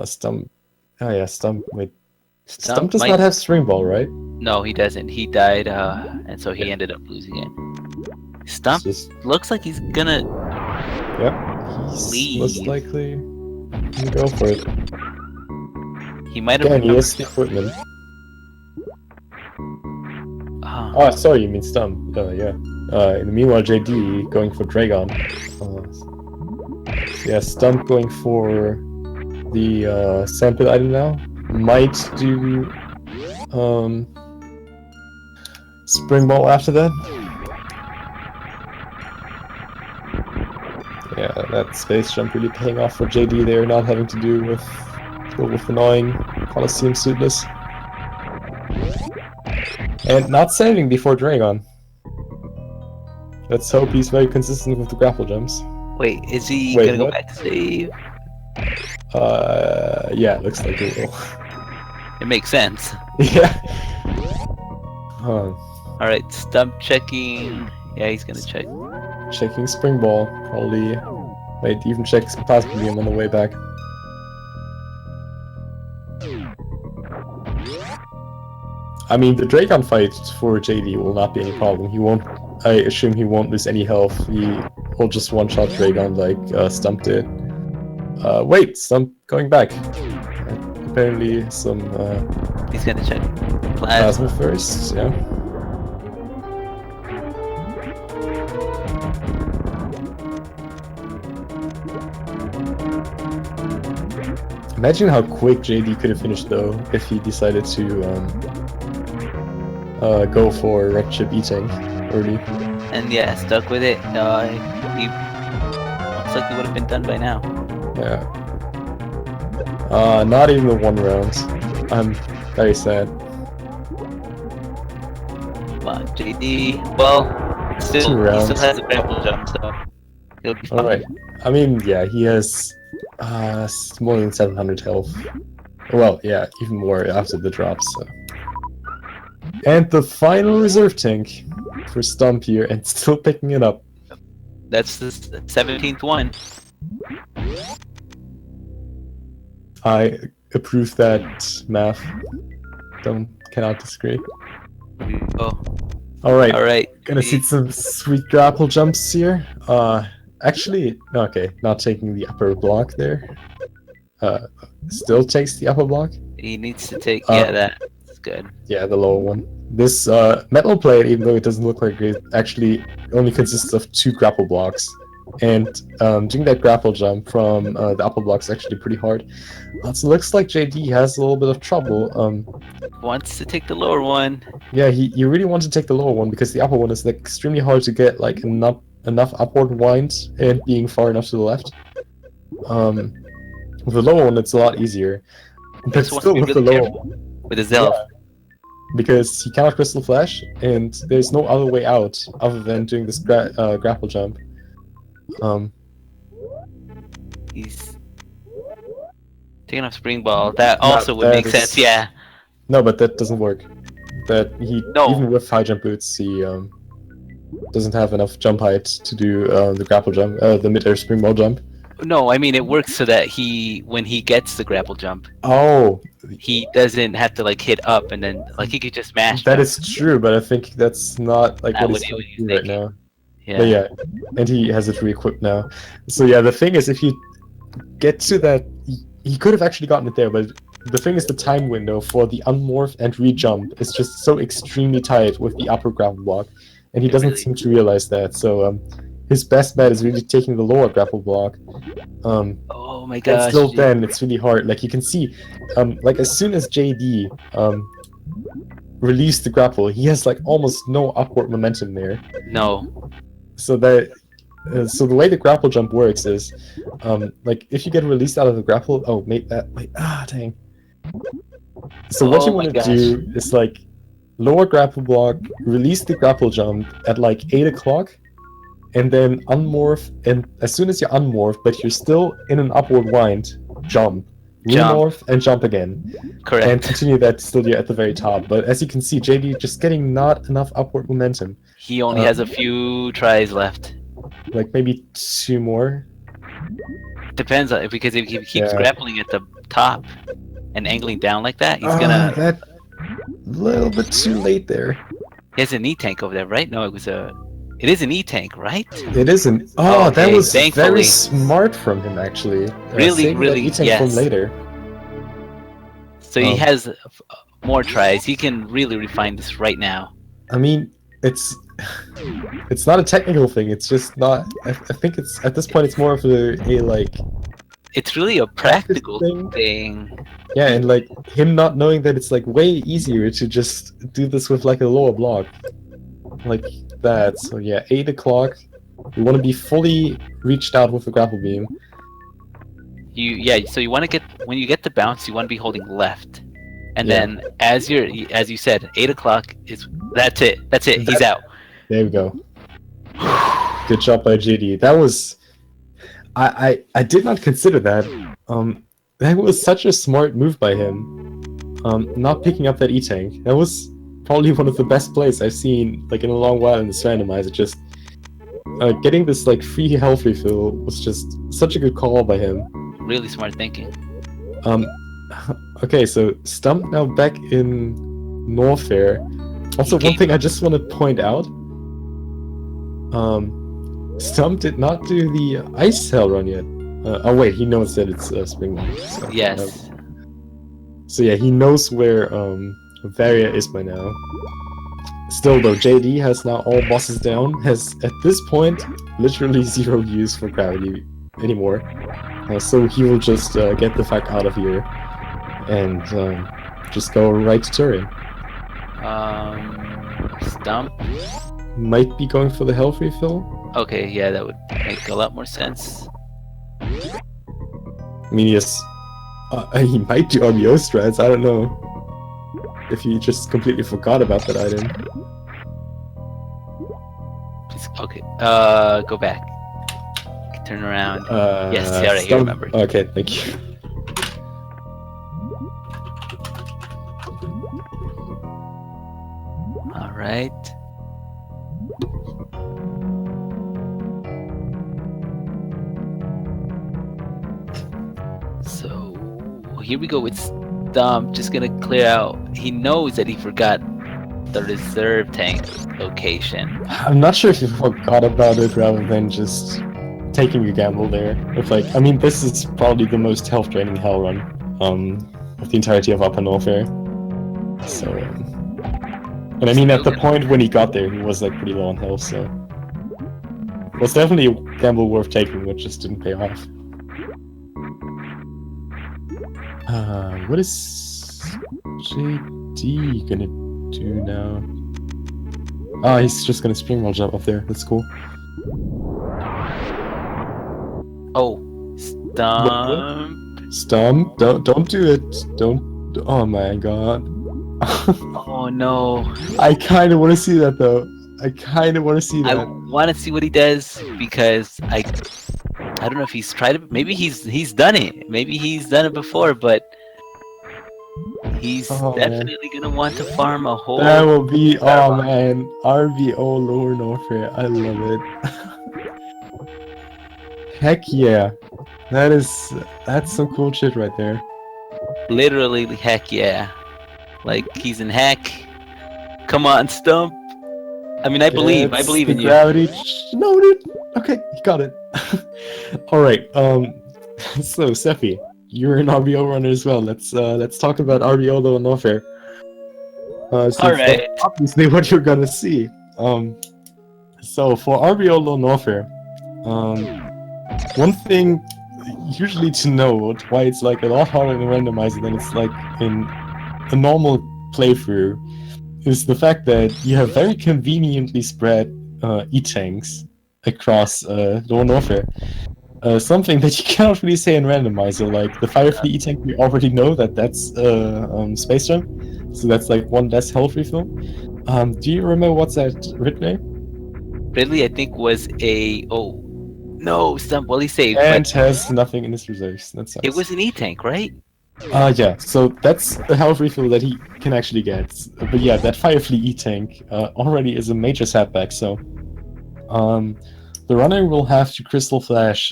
Stump. Oh yeah, Stump. Wait. Stump does not have Spring Ball, right? No, he doesn't. He died, and so he ended up losing it. Stump looks like he's gonna... Yep. He's leave. Most likely gonna go for it. He might have... Again, he has the equipment. Oh, sorry, you mean Stump. Yeah. In the meanwhile, JD going for Dragon. Yeah, Stump going for the Sandpit item now. Might do Spring Ball after that. Yeah, that space jump really paying off for JD there, not having to do with annoying Colosseum Suitless. And not saving before Dragon. Let's hope he's very consistent with the grapple jumps. Wait, is he gonna go back to save? Yeah, looks like he will. It makes sense. Yeah. Alright, Stump checking. Yeah, he's gonna check. Checking Spring Ball, probably. Wait, even checks Plasma Beam on the way back. I mean, the Dragon fight for JD will not be any problem. He won't. I assume he won't lose any health. He will just one-shot Dragon like Stump did. Wait, Stump going back. Apparently some He's gonna check plasma plasma. first, yeah. Imagine how quick JD could have finished though if he decided to go for red chip eating early. And yeah, stuck with it. He looks like he would have been done by now. Yeah. Not even the 1 round. I'm very sad. Wow, JD. Well, 2 still he rounds. still has a grapple jump, so he'll be fine. Alright. I mean, yeah, he has more than 700 health. Well, yeah, even more after the drops. So. And the final reserve tank for Stump here, and still picking it up. That's the 17th one. I approve that math. Cannot disagree. Oh, Alright, all right. gonna see some sweet grapple jumps here. Actually, okay, not taking the upper block there. Still takes the upper block. He needs to take. Yeah, that's good. Yeah, the lower one. This metal plate, even though it doesn't look like it, actually only consists of 2 grapple blocks. And doing that grapple jump from the upper block is actually pretty hard. So it looks like JD has a little bit of trouble. Wants to take the lower one. Yeah, he really wants to take the lower one because the upper one is like, extremely hard to get like enough upward wind and being far enough to the left. With the lower one, it's a lot easier. But Just wants to still, be with really the lower careful one, with his health. because he cannot crystal flash, and there's no other way out other than doing this grapple jump. He's taking off spring ball. That also would make sense. Yeah. No, but that doesn't work. That even with high jump boots, he doesn't have enough jump height to do the grapple jump, the mid-air spring ball jump. No, I mean it works so that when he gets the grapple jump, he doesn't have to like hit up and then like he could just mash. That is true, but I think that's not like what he's doing right now. Yeah. But yeah, and he has it re-equipped now. So yeah, the thing is, if you get to that, he could have actually gotten it there, but the thing is, the time window for the unmorph and re-jump is just so extremely tight with the upper grapple block, and he doesn't seem to realize that. So his best bet is really taking the lower grapple block. Oh my gosh! And still, then it's really hard. Like you can see, like as soon as JD released the grapple, he has like almost no upward momentum there. No. So that. So the way the grapple jump works is, like if you get released out of the grapple, dang. So what you want to do is like lower grapple block, release the grapple jump at like 8 o'clock, and then unmorph, and as soon as you unmorph, but you're still in an upward wind, jump. Remorph and jump again. Correct. And continue that till you're at the very top. But as you can see, JD just getting not enough upward momentum. He only has a few tries left. Like maybe 2 more. Depends on because if he keeps grappling at the top and angling down like that, he's gonna. That little bit too late there. He has an E-tank over there, right? No, it is an E-tank, right? It isn't. Oh, okay, that was thankfully very smart from him, actually. Really, E-tank from later. So he has more tries. He can really refine this right now. I mean, it's not a technical thing. It's just not. I think it's at this point it's more of a like. It's really a practical thing. Yeah, and like him not knowing that it's like way easier to just do this with like a lower block, like that. So yeah, 8 o'clock. You want to be fully reached out with the grapple beam. So you want to get when you get the bounce, you want to be holding left, and then as you said, 8 o'clock is that's it. He's out. There we go. Good job by JD. That was. I did not consider that. That was such a smart move by him. Not picking up that E-tank. That was probably one of the best plays I've seen like in a long while in this randomizer. Just getting this like free health refill was just such a good call by him. Really smart thinking. Okay, so Stump now back in Norfair. Also, one thing I just want to point out. Stump did not do the ice cell run yet. Oh wait, he knows that it's Springmore. So, Yes. so yeah, he knows where Varia is by now. Still though, JD has now all bosses down, has at this point literally zero use for gravity anymore. So he will just get the fuck out of here and just go right to Turin. Stump. Might be going for the health refill. Okay, yeah, that would make a lot more sense. I mean, yes, he might do RBO strats, I don't know. If he just completely forgot about that item. Okay, go back. Turn around. Yes, yeah, right, you remember. Okay, thank you. Alright. So, here we go with Stump. Just gonna clear out. He knows that he forgot the reserve tank location. I'm not sure if he forgot about it rather than just taking a gamble there. If like, I mean, this is probably the most health draining hell run of the entirety of Upper Norfair. So, and I mean, at the point when he got there, he was like pretty low on health, so it was definitely a gamble worth taking, which just didn't pay off. What is JD gonna do now? Oh, he's just gonna spring roll jump up there. That's cool. Oh, Stump. Stump! Don't do it! Don't! Oh my god! Oh no! I kind of want to see that though. I kind of want to see that. I want to see what he does because I don't know if he's tried it. Maybe he's done it. Maybe he's done it before, but he's definitely gonna want to farm a whole. That will be man, RBO Lower Norfair. I love it. Heck yeah, that's some cool shit right there. Literally, heck yeah. Like he's in heck. Come on, Stump. I mean, I believe in you. Gravity. No, dude. Okay, he got it. All right. So Sephi, you're an RBO runner as well. Let's talk about RBO Lower Norfair. All right. Obviously, what you're gonna see. So for RBO Lower Norfair, one thing usually to note why it's like a lot harder in Randomizer than it's like in a normal playthrough is the fact that you have very conveniently spread E-tanks across Lower Norfair. Something that you cannot really say in Randomizer, like the Firefly E-tank, we already know that that's Space Jump, so that's like one less health refill. Do you remember what's that Ridley? Ridley, I think, was a... Oh, no, Stump, well, he saved. And has nothing in his reserves. That sucks. It was an E-tank, right? Yeah, so that's a health refill that he can actually get. But yeah, that Firefly E-tank already is a major setback, so... the runner will have to Crystal Flash.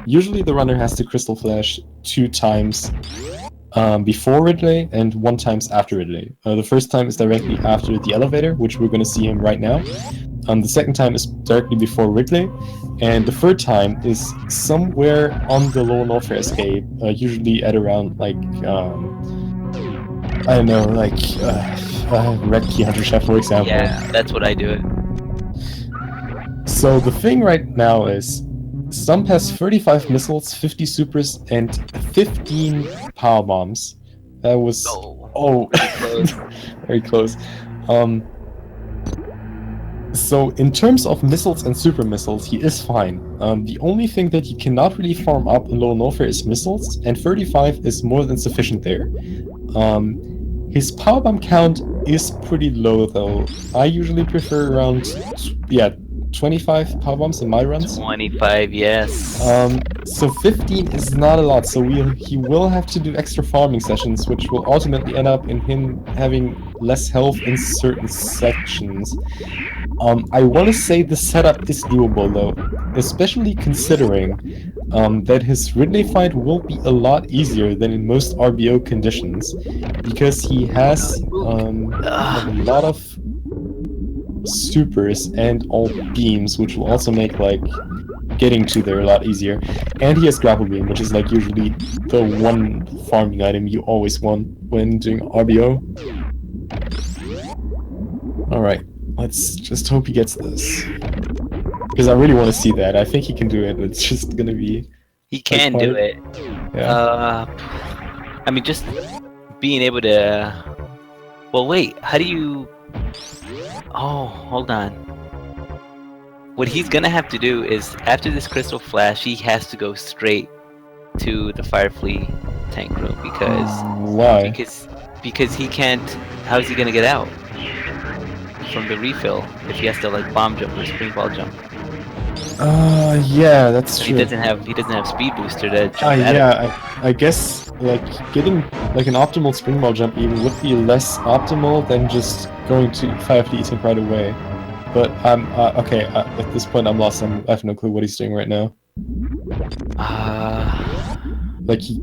Usually the runner has to Crystal Flash 2 times before Ridley and 1 time after Ridley. The first time is directly after the elevator, which we're going to see him right now. The second time is directly before Ridley. And the third time is somewhere on the Lower Norfair escape, usually at around, like, I don't know, like, Red Key Hunter Chef, for example. Yeah, that's what I do it. So the thing right now is, Stump has 35 missiles, 50 supers, and 15 power bombs. That was very close. So in terms of missiles and super missiles, he is fine. The only thing that he cannot really farm up in Lower Norfair is missiles, and 35 is more than sufficient there. His power bomb count is pretty low though. I usually prefer around 25 power bombs in my runs. 25, yes. So 15 is not a lot, so he will have to do extra farming sessions, which will ultimately end up in him having less health in certain sections. I want to say the setup is doable though, especially considering that his Ridley fight will be a lot easier than in most RBO conditions, because he has a lot of supers and all beams, which will also make like getting to there a lot easier. And he has Grapple Beam, which is like usually the one farming item you always want when doing RBO. Alright, let's just hope he gets this. Because I really want to see that. I think he can do it. It's just gonna be... He can do it. Yeah. I mean, just being able to... Well, wait, how do you... Oh, hold on. What he's gonna have to do is, after this Crystal Flash, he has to go straight to the Firefly tank room, because... Why? Because he can't... How is he gonna get out from the refill if he has to like bomb jump or spring ball jump? Yeah, that's true. He doesn't have speed booster to jump at it. I guess like getting like an optimal spring ball jump even would be less optimal than just going to 5D tank right away. But I'm okay. At this point, I'm lost. I have no clue what he's doing right now. Like he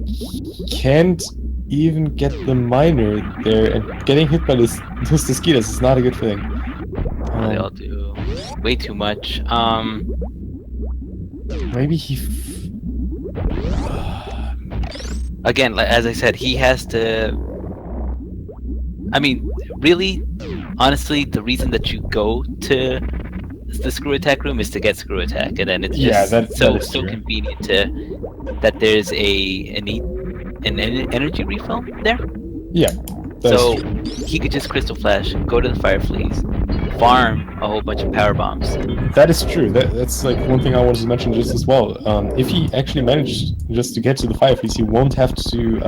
can't even get the miner there, and getting hit by those mosquitoes is not a good thing. They all do way too much. Maybe he. Again, as I said, he has to. I mean, really, honestly, the reason that you go to the screw attack room is to get screw attack, and then it's just so convenient that there's an energy refill there. Yeah. So he could just Crystal Flash, go to the Fireflies, farm a whole bunch of power bombs. That is true. That's like one thing I wanted to mention just as well. If he actually managed just to get to the Fireflies, he won't have to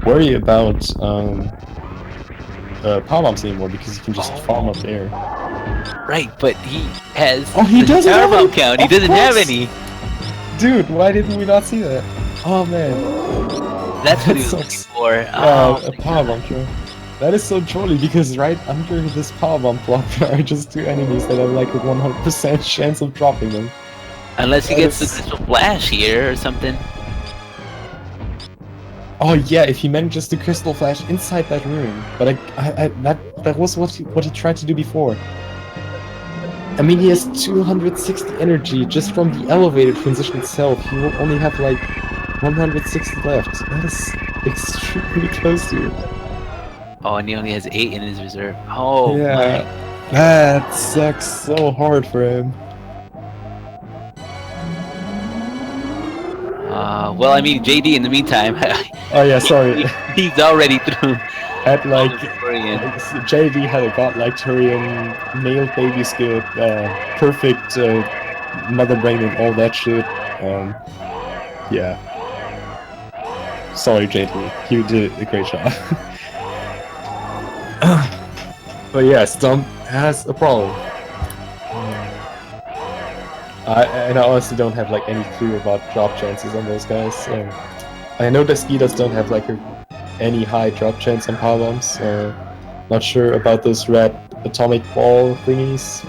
worry about power bombs anymore, because he can just farm up there. Right, but he has the power bomb count. He doesn't have any. Dude, why didn't we not see that? Oh man. That's what he was looking for. A power bomb kill. That is so trolly, because right under this power bomb block there are just two enemies that have like a 100% chance of dropping them. Unless he gets the Crystal Flash here or something. Oh yeah, if he manages the Crystal Flash inside that room. But that was what he tried to do before. I mean, he has 260 energy just from the elevator transition itself. He will only have like 160 left. That is extremely close to it. Oh, and he only has 8 in his reserve. Oh, yeah. My. That sucks so hard for him. Well, I mean, JD in the meantime. Oh yeah, sorry. He's already through. At like JD had a godlike Turian, male baby skill, perfect mother brain and all that shit. Yeah. Sorry, JD. You did a great job. But yeah, Stump has a problem. And I honestly don't have like any clue about drop chances on those guys. I know the Skeeters don't have like any high drop chance on power bombs. Not sure about those red atomic ball thingies.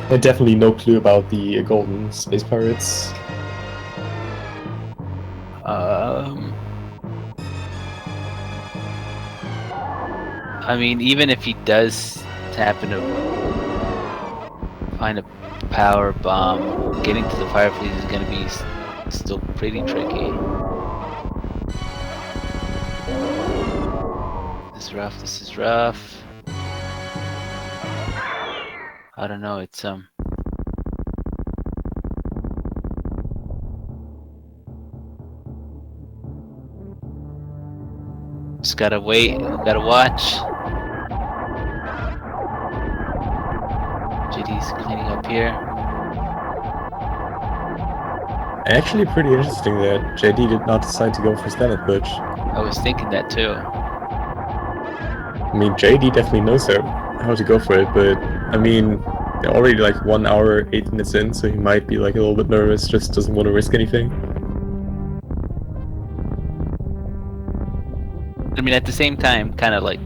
And definitely no clue about the golden space pirates. I mean, even if he does happen to find a power bomb, getting to the Fireflies is going to be still pretty tricky. This is rough. I don't know, it's just gotta wait, gotta watch. JD's cleaning up here. Actually pretty interesting that JD did not decide to go for standard push. I was thinking that too. I mean, JD definitely knows how to go for it, but I mean, they're already like 1 hour, 8 minutes in, so he might be like a little bit nervous, just doesn't want to risk anything. I mean, at the same time, kind of like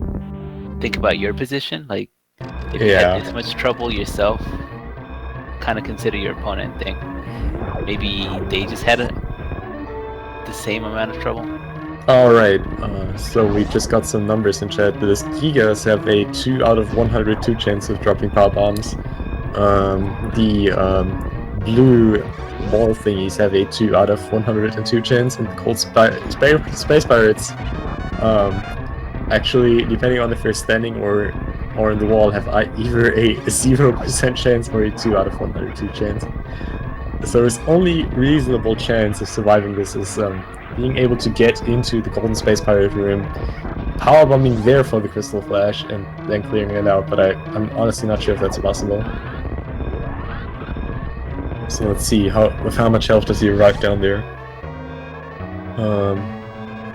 think about your position. Like, if you had this much trouble yourself, kind of consider your opponent. Think maybe they just had the same amount of trouble. Alright, so we just got some numbers in chat. The Gigas have a 2 out of 102 chance of dropping power bombs. The blue ball thingies have a 2 out of 102 chance, and the cold space pirates, actually, depending on if you're standing or in the wall, have either a 0% chance or a 2 out of 102 chance. So his only reasonable chance of surviving this is being able to get into the Golden Space Pirate room, power bombing there for the Crystal Flash, and then clearing it out. But I'm honestly not sure if that's possible. So let's see, with how much health does he arrive down there?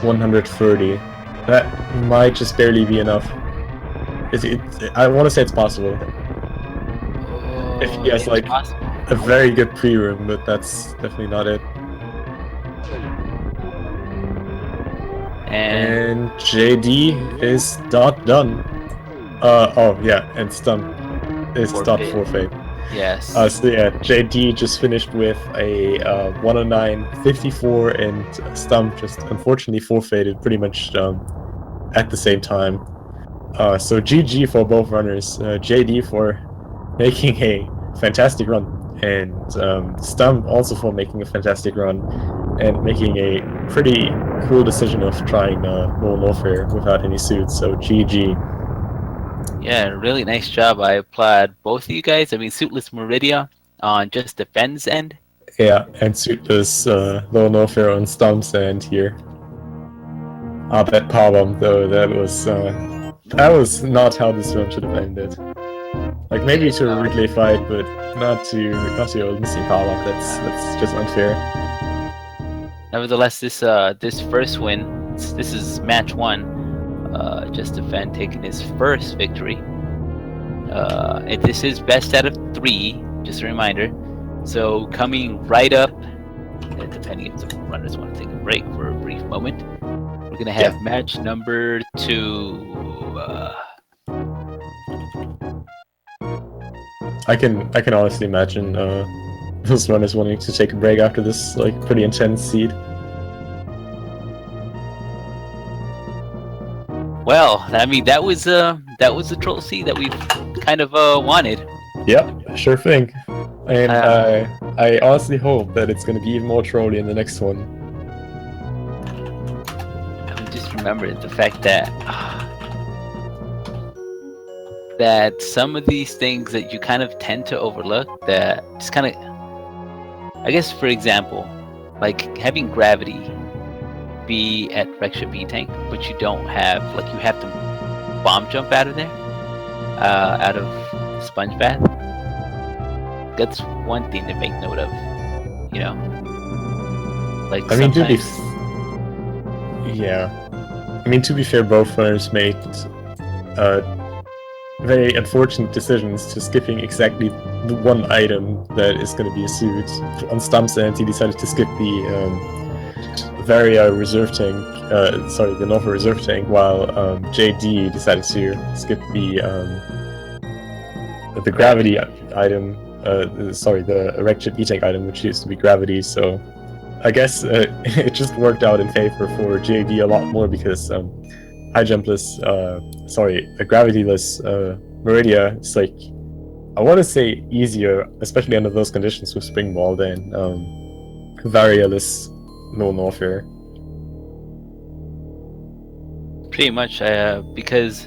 130. That might just barely be enough. I want to say it's possible. If he has like a very good pre-room, but that's definitely not it. And JD is not done. Oh yeah, and Stump is not forfeit. Yes. So yeah, JD just finished with a 109, 54, and Stump just unfortunately forfeited pretty much at the same time. So GG for both runners. JD for making a fantastic run, and Stump also for making a fantastic run, and making a pretty cool decision of trying Modern Warfare without any suits. So GG. Yeah, really nice job. I applaud both of you guys. I mean, Suitless Meridia on just defense end. Yeah, and Suitless Modern Warfare on Stump's end here. That power bomb though, that was not how this run should have ended. Like maybe to a relay fight, but not to a missing power bomb. That's just unfair. Nevertheless, this first win, this is match 1. Just Defend taking his first victory. This is best out of 3, just a reminder. So coming right up, depending if the runners want to take a break for a brief moment, we're gonna have match number 2. I can honestly imagine those runners wanting to take a break after this like pretty intense seed. Well, I mean that was the troll seed that we kind of wanted. Yep, sure thing. And I honestly hope that it's gonna be even more trolly in the next one. I mean, just remember the fact that that some of these things that you kind of tend to overlook, that just kind of, I guess, for example, like having gravity be at Rexha B tank, but you don't have, like, you have to bomb jump out of there, out of Sponge Bath. That's one thing to make note of, you know. Like, I mean, to be fair, both runners made very unfortunate decisions to skipping exactly the one item that is going to be a suit. On Stump's end, he decided to skip the Varia reserve tank, the Nova reserve tank, while JD decided to skip the gravity item, the Erection E-tank item, which used to be gravity. So I guess it just worked out in favor for JD a lot more, because high jumpless, a gravityless Meridia is like, I want to say easier, especially under those conditions with Spring Ball, than Varialess Modern Warfare. Pretty much, because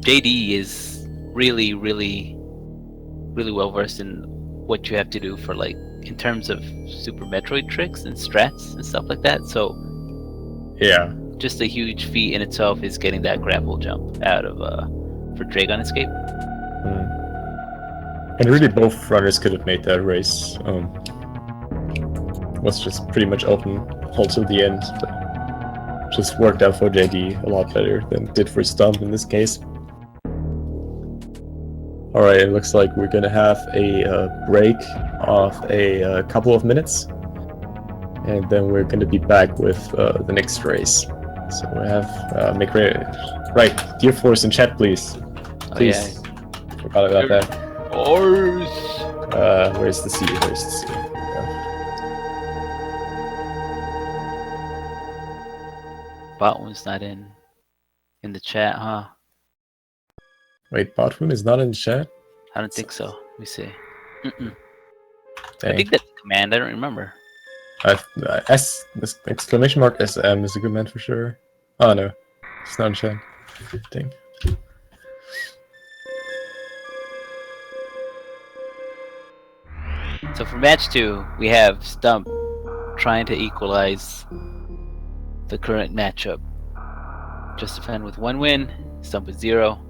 JD is really, really, really well versed in what you have to do for, like, in terms of Super Metroid tricks and strats and stuff like that. So yeah, just a huge feat in itself is getting that grapple jump out of for Dragon Escape. And really, both runners could have made that race. Was just pretty much open all till the end, but just worked out for JD a lot better than it did for Stump in this case. Alright, it looks like we're gonna have a break of a couple of minutes, and then we're gonna be back with the next race. So we have make ready. Right, Dear Force in chat, please. Please. Oh, yeah. Forgot about that. Where's the C? Where's the C? Botwoon's not in the chat, huh? Wait, Botwoon is not in the chat? I don't think so. Let me see. I Dang. think that's a command. I don't remember. S exclamation mark SM is a command for sure. Oh no, it's not a chat. Dang. So for match 2, we have Stump trying to equalize the current matchup. Just defend with 1 win, Stump with 0.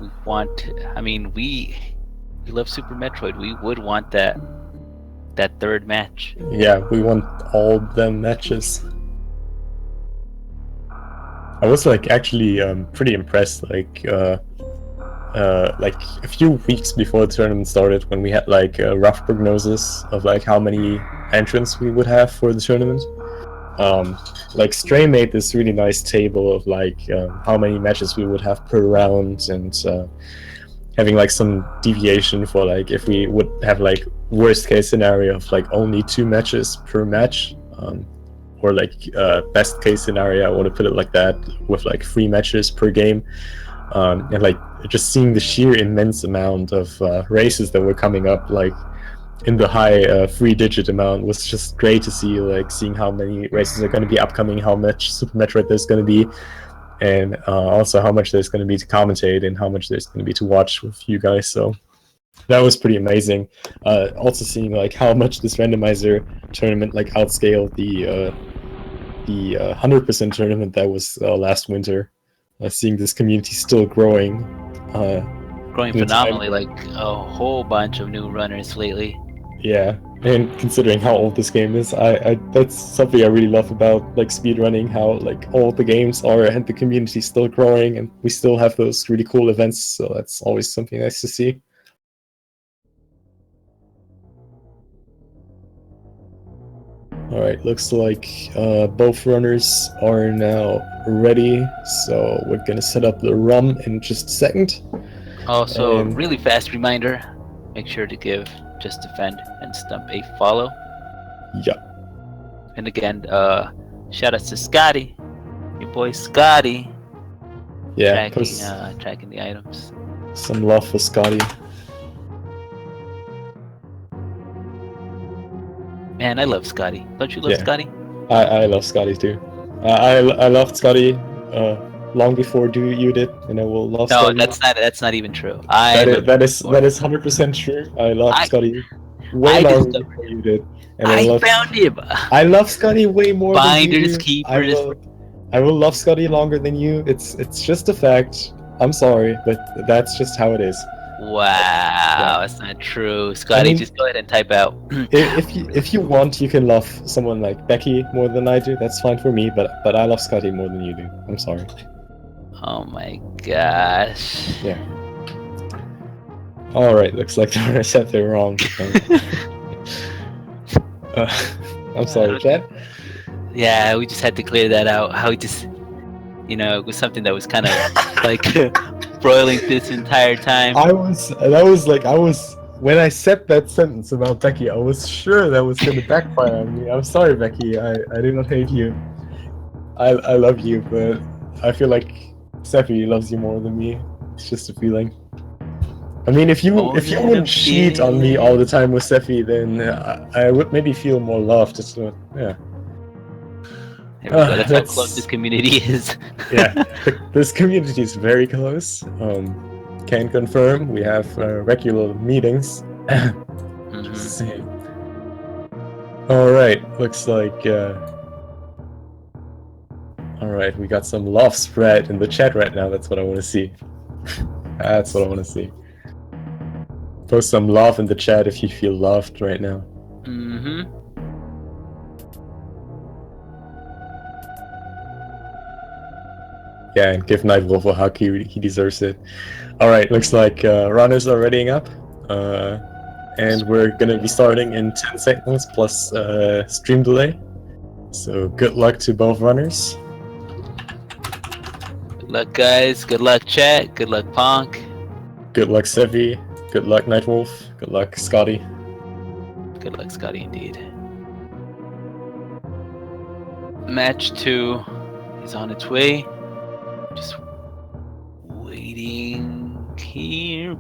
We want, I mean, we love Super Metroid. We would want that third match. Yeah, we want all them matches. I was like actually pretty impressed. Like a few weeks before the tournament started, when we had like a rough prognosis of like how many entrants we would have for the tournament. Like Stray made this really nice table of like how many matches we would have per round, and having like some deviation for like if we would have like worst case scenario of like only 2 matches per match, or like best case scenario, I want to put it like that, with like 3 matches per game. And like just seeing the sheer immense amount of races that were coming up, like in the high 3-digit amount, was just great to see. Like seeing how many races are going to be upcoming, how much Super Metroid there's going to be, and also how much there's going to be to commentate and how much there's going to be to watch with you guys. So that was pretty amazing. Also seeing like how much this randomizer tournament like outscaled the 100% tournament that was last winter. Seeing this community still growing. Growing phenomenally, like a whole bunch of new runners lately. Yeah, and considering how old this game is, I that's something I really love about like speedrunning, how like old the games are and the community is still growing, and we still have those really cool events, so that's always something nice to see. Alright, looks like both runners are now ready, so we're gonna set up the ROM in just a second. Also, really fast reminder, make sure to give Just Defend and Stump a follow. Yeah. And again, shout outs to Scotty, your boy Scotty. Yeah, tracking the items. Some love for Scotty. Man, I love Scotty. Don't you love Scotty? I love Scotty too. I loved Scotty long before you did, and I will love Scotty. No, that's not even true. That is 100% true. I loved Scotty way longer before you did, and I found him. I love Scotty way more Finders, than you do. keepers. I will love Scotty longer than you. It's just a fact. I'm sorry, but that's just how it is. Wow, that's not true. Scotty, just go ahead and type out. if you want, you can love someone like Becky more than I do. That's fine for me, but I love Scotty more than you do. I'm sorry. Oh my gosh. Yeah. Alright, looks like I said they're wrong. I'm sorry, Chad. Yeah, we just had to clear that out. How we just, it was something that was kind of like broiling this entire time. When I said that sentence about Becky, I was sure that was going to backfire on me. I'm sorry, Becky. I do not hate you. I love you, but I feel like Sephi loves you more than me. It's just a feeling. I mean, if you wouldn't cheat on me all the time with Sephi, then I would maybe feel more loved. So, yeah. That's how close this community is. Yeah, this community is very close. Can confirm. We have regular meetings. Alright, looks like... Alright, we got some love spread in the chat right now. That's what I want to see. That's what I want to see. Post some love in the chat if you feel loved right now. Yeah, and give Nightwolf a hug. He deserves it. Alright, looks like runners are readying up. And we're gonna be starting in 10 seconds plus stream delay. So good luck to both runners. Good luck, guys. Good luck, chat. Good luck, Ponk. Good luck, Sevi. Good luck, Nightwolf. Good luck, Scotty. Good luck, Scotty, indeed. Match 2 is on its way. Just waiting here.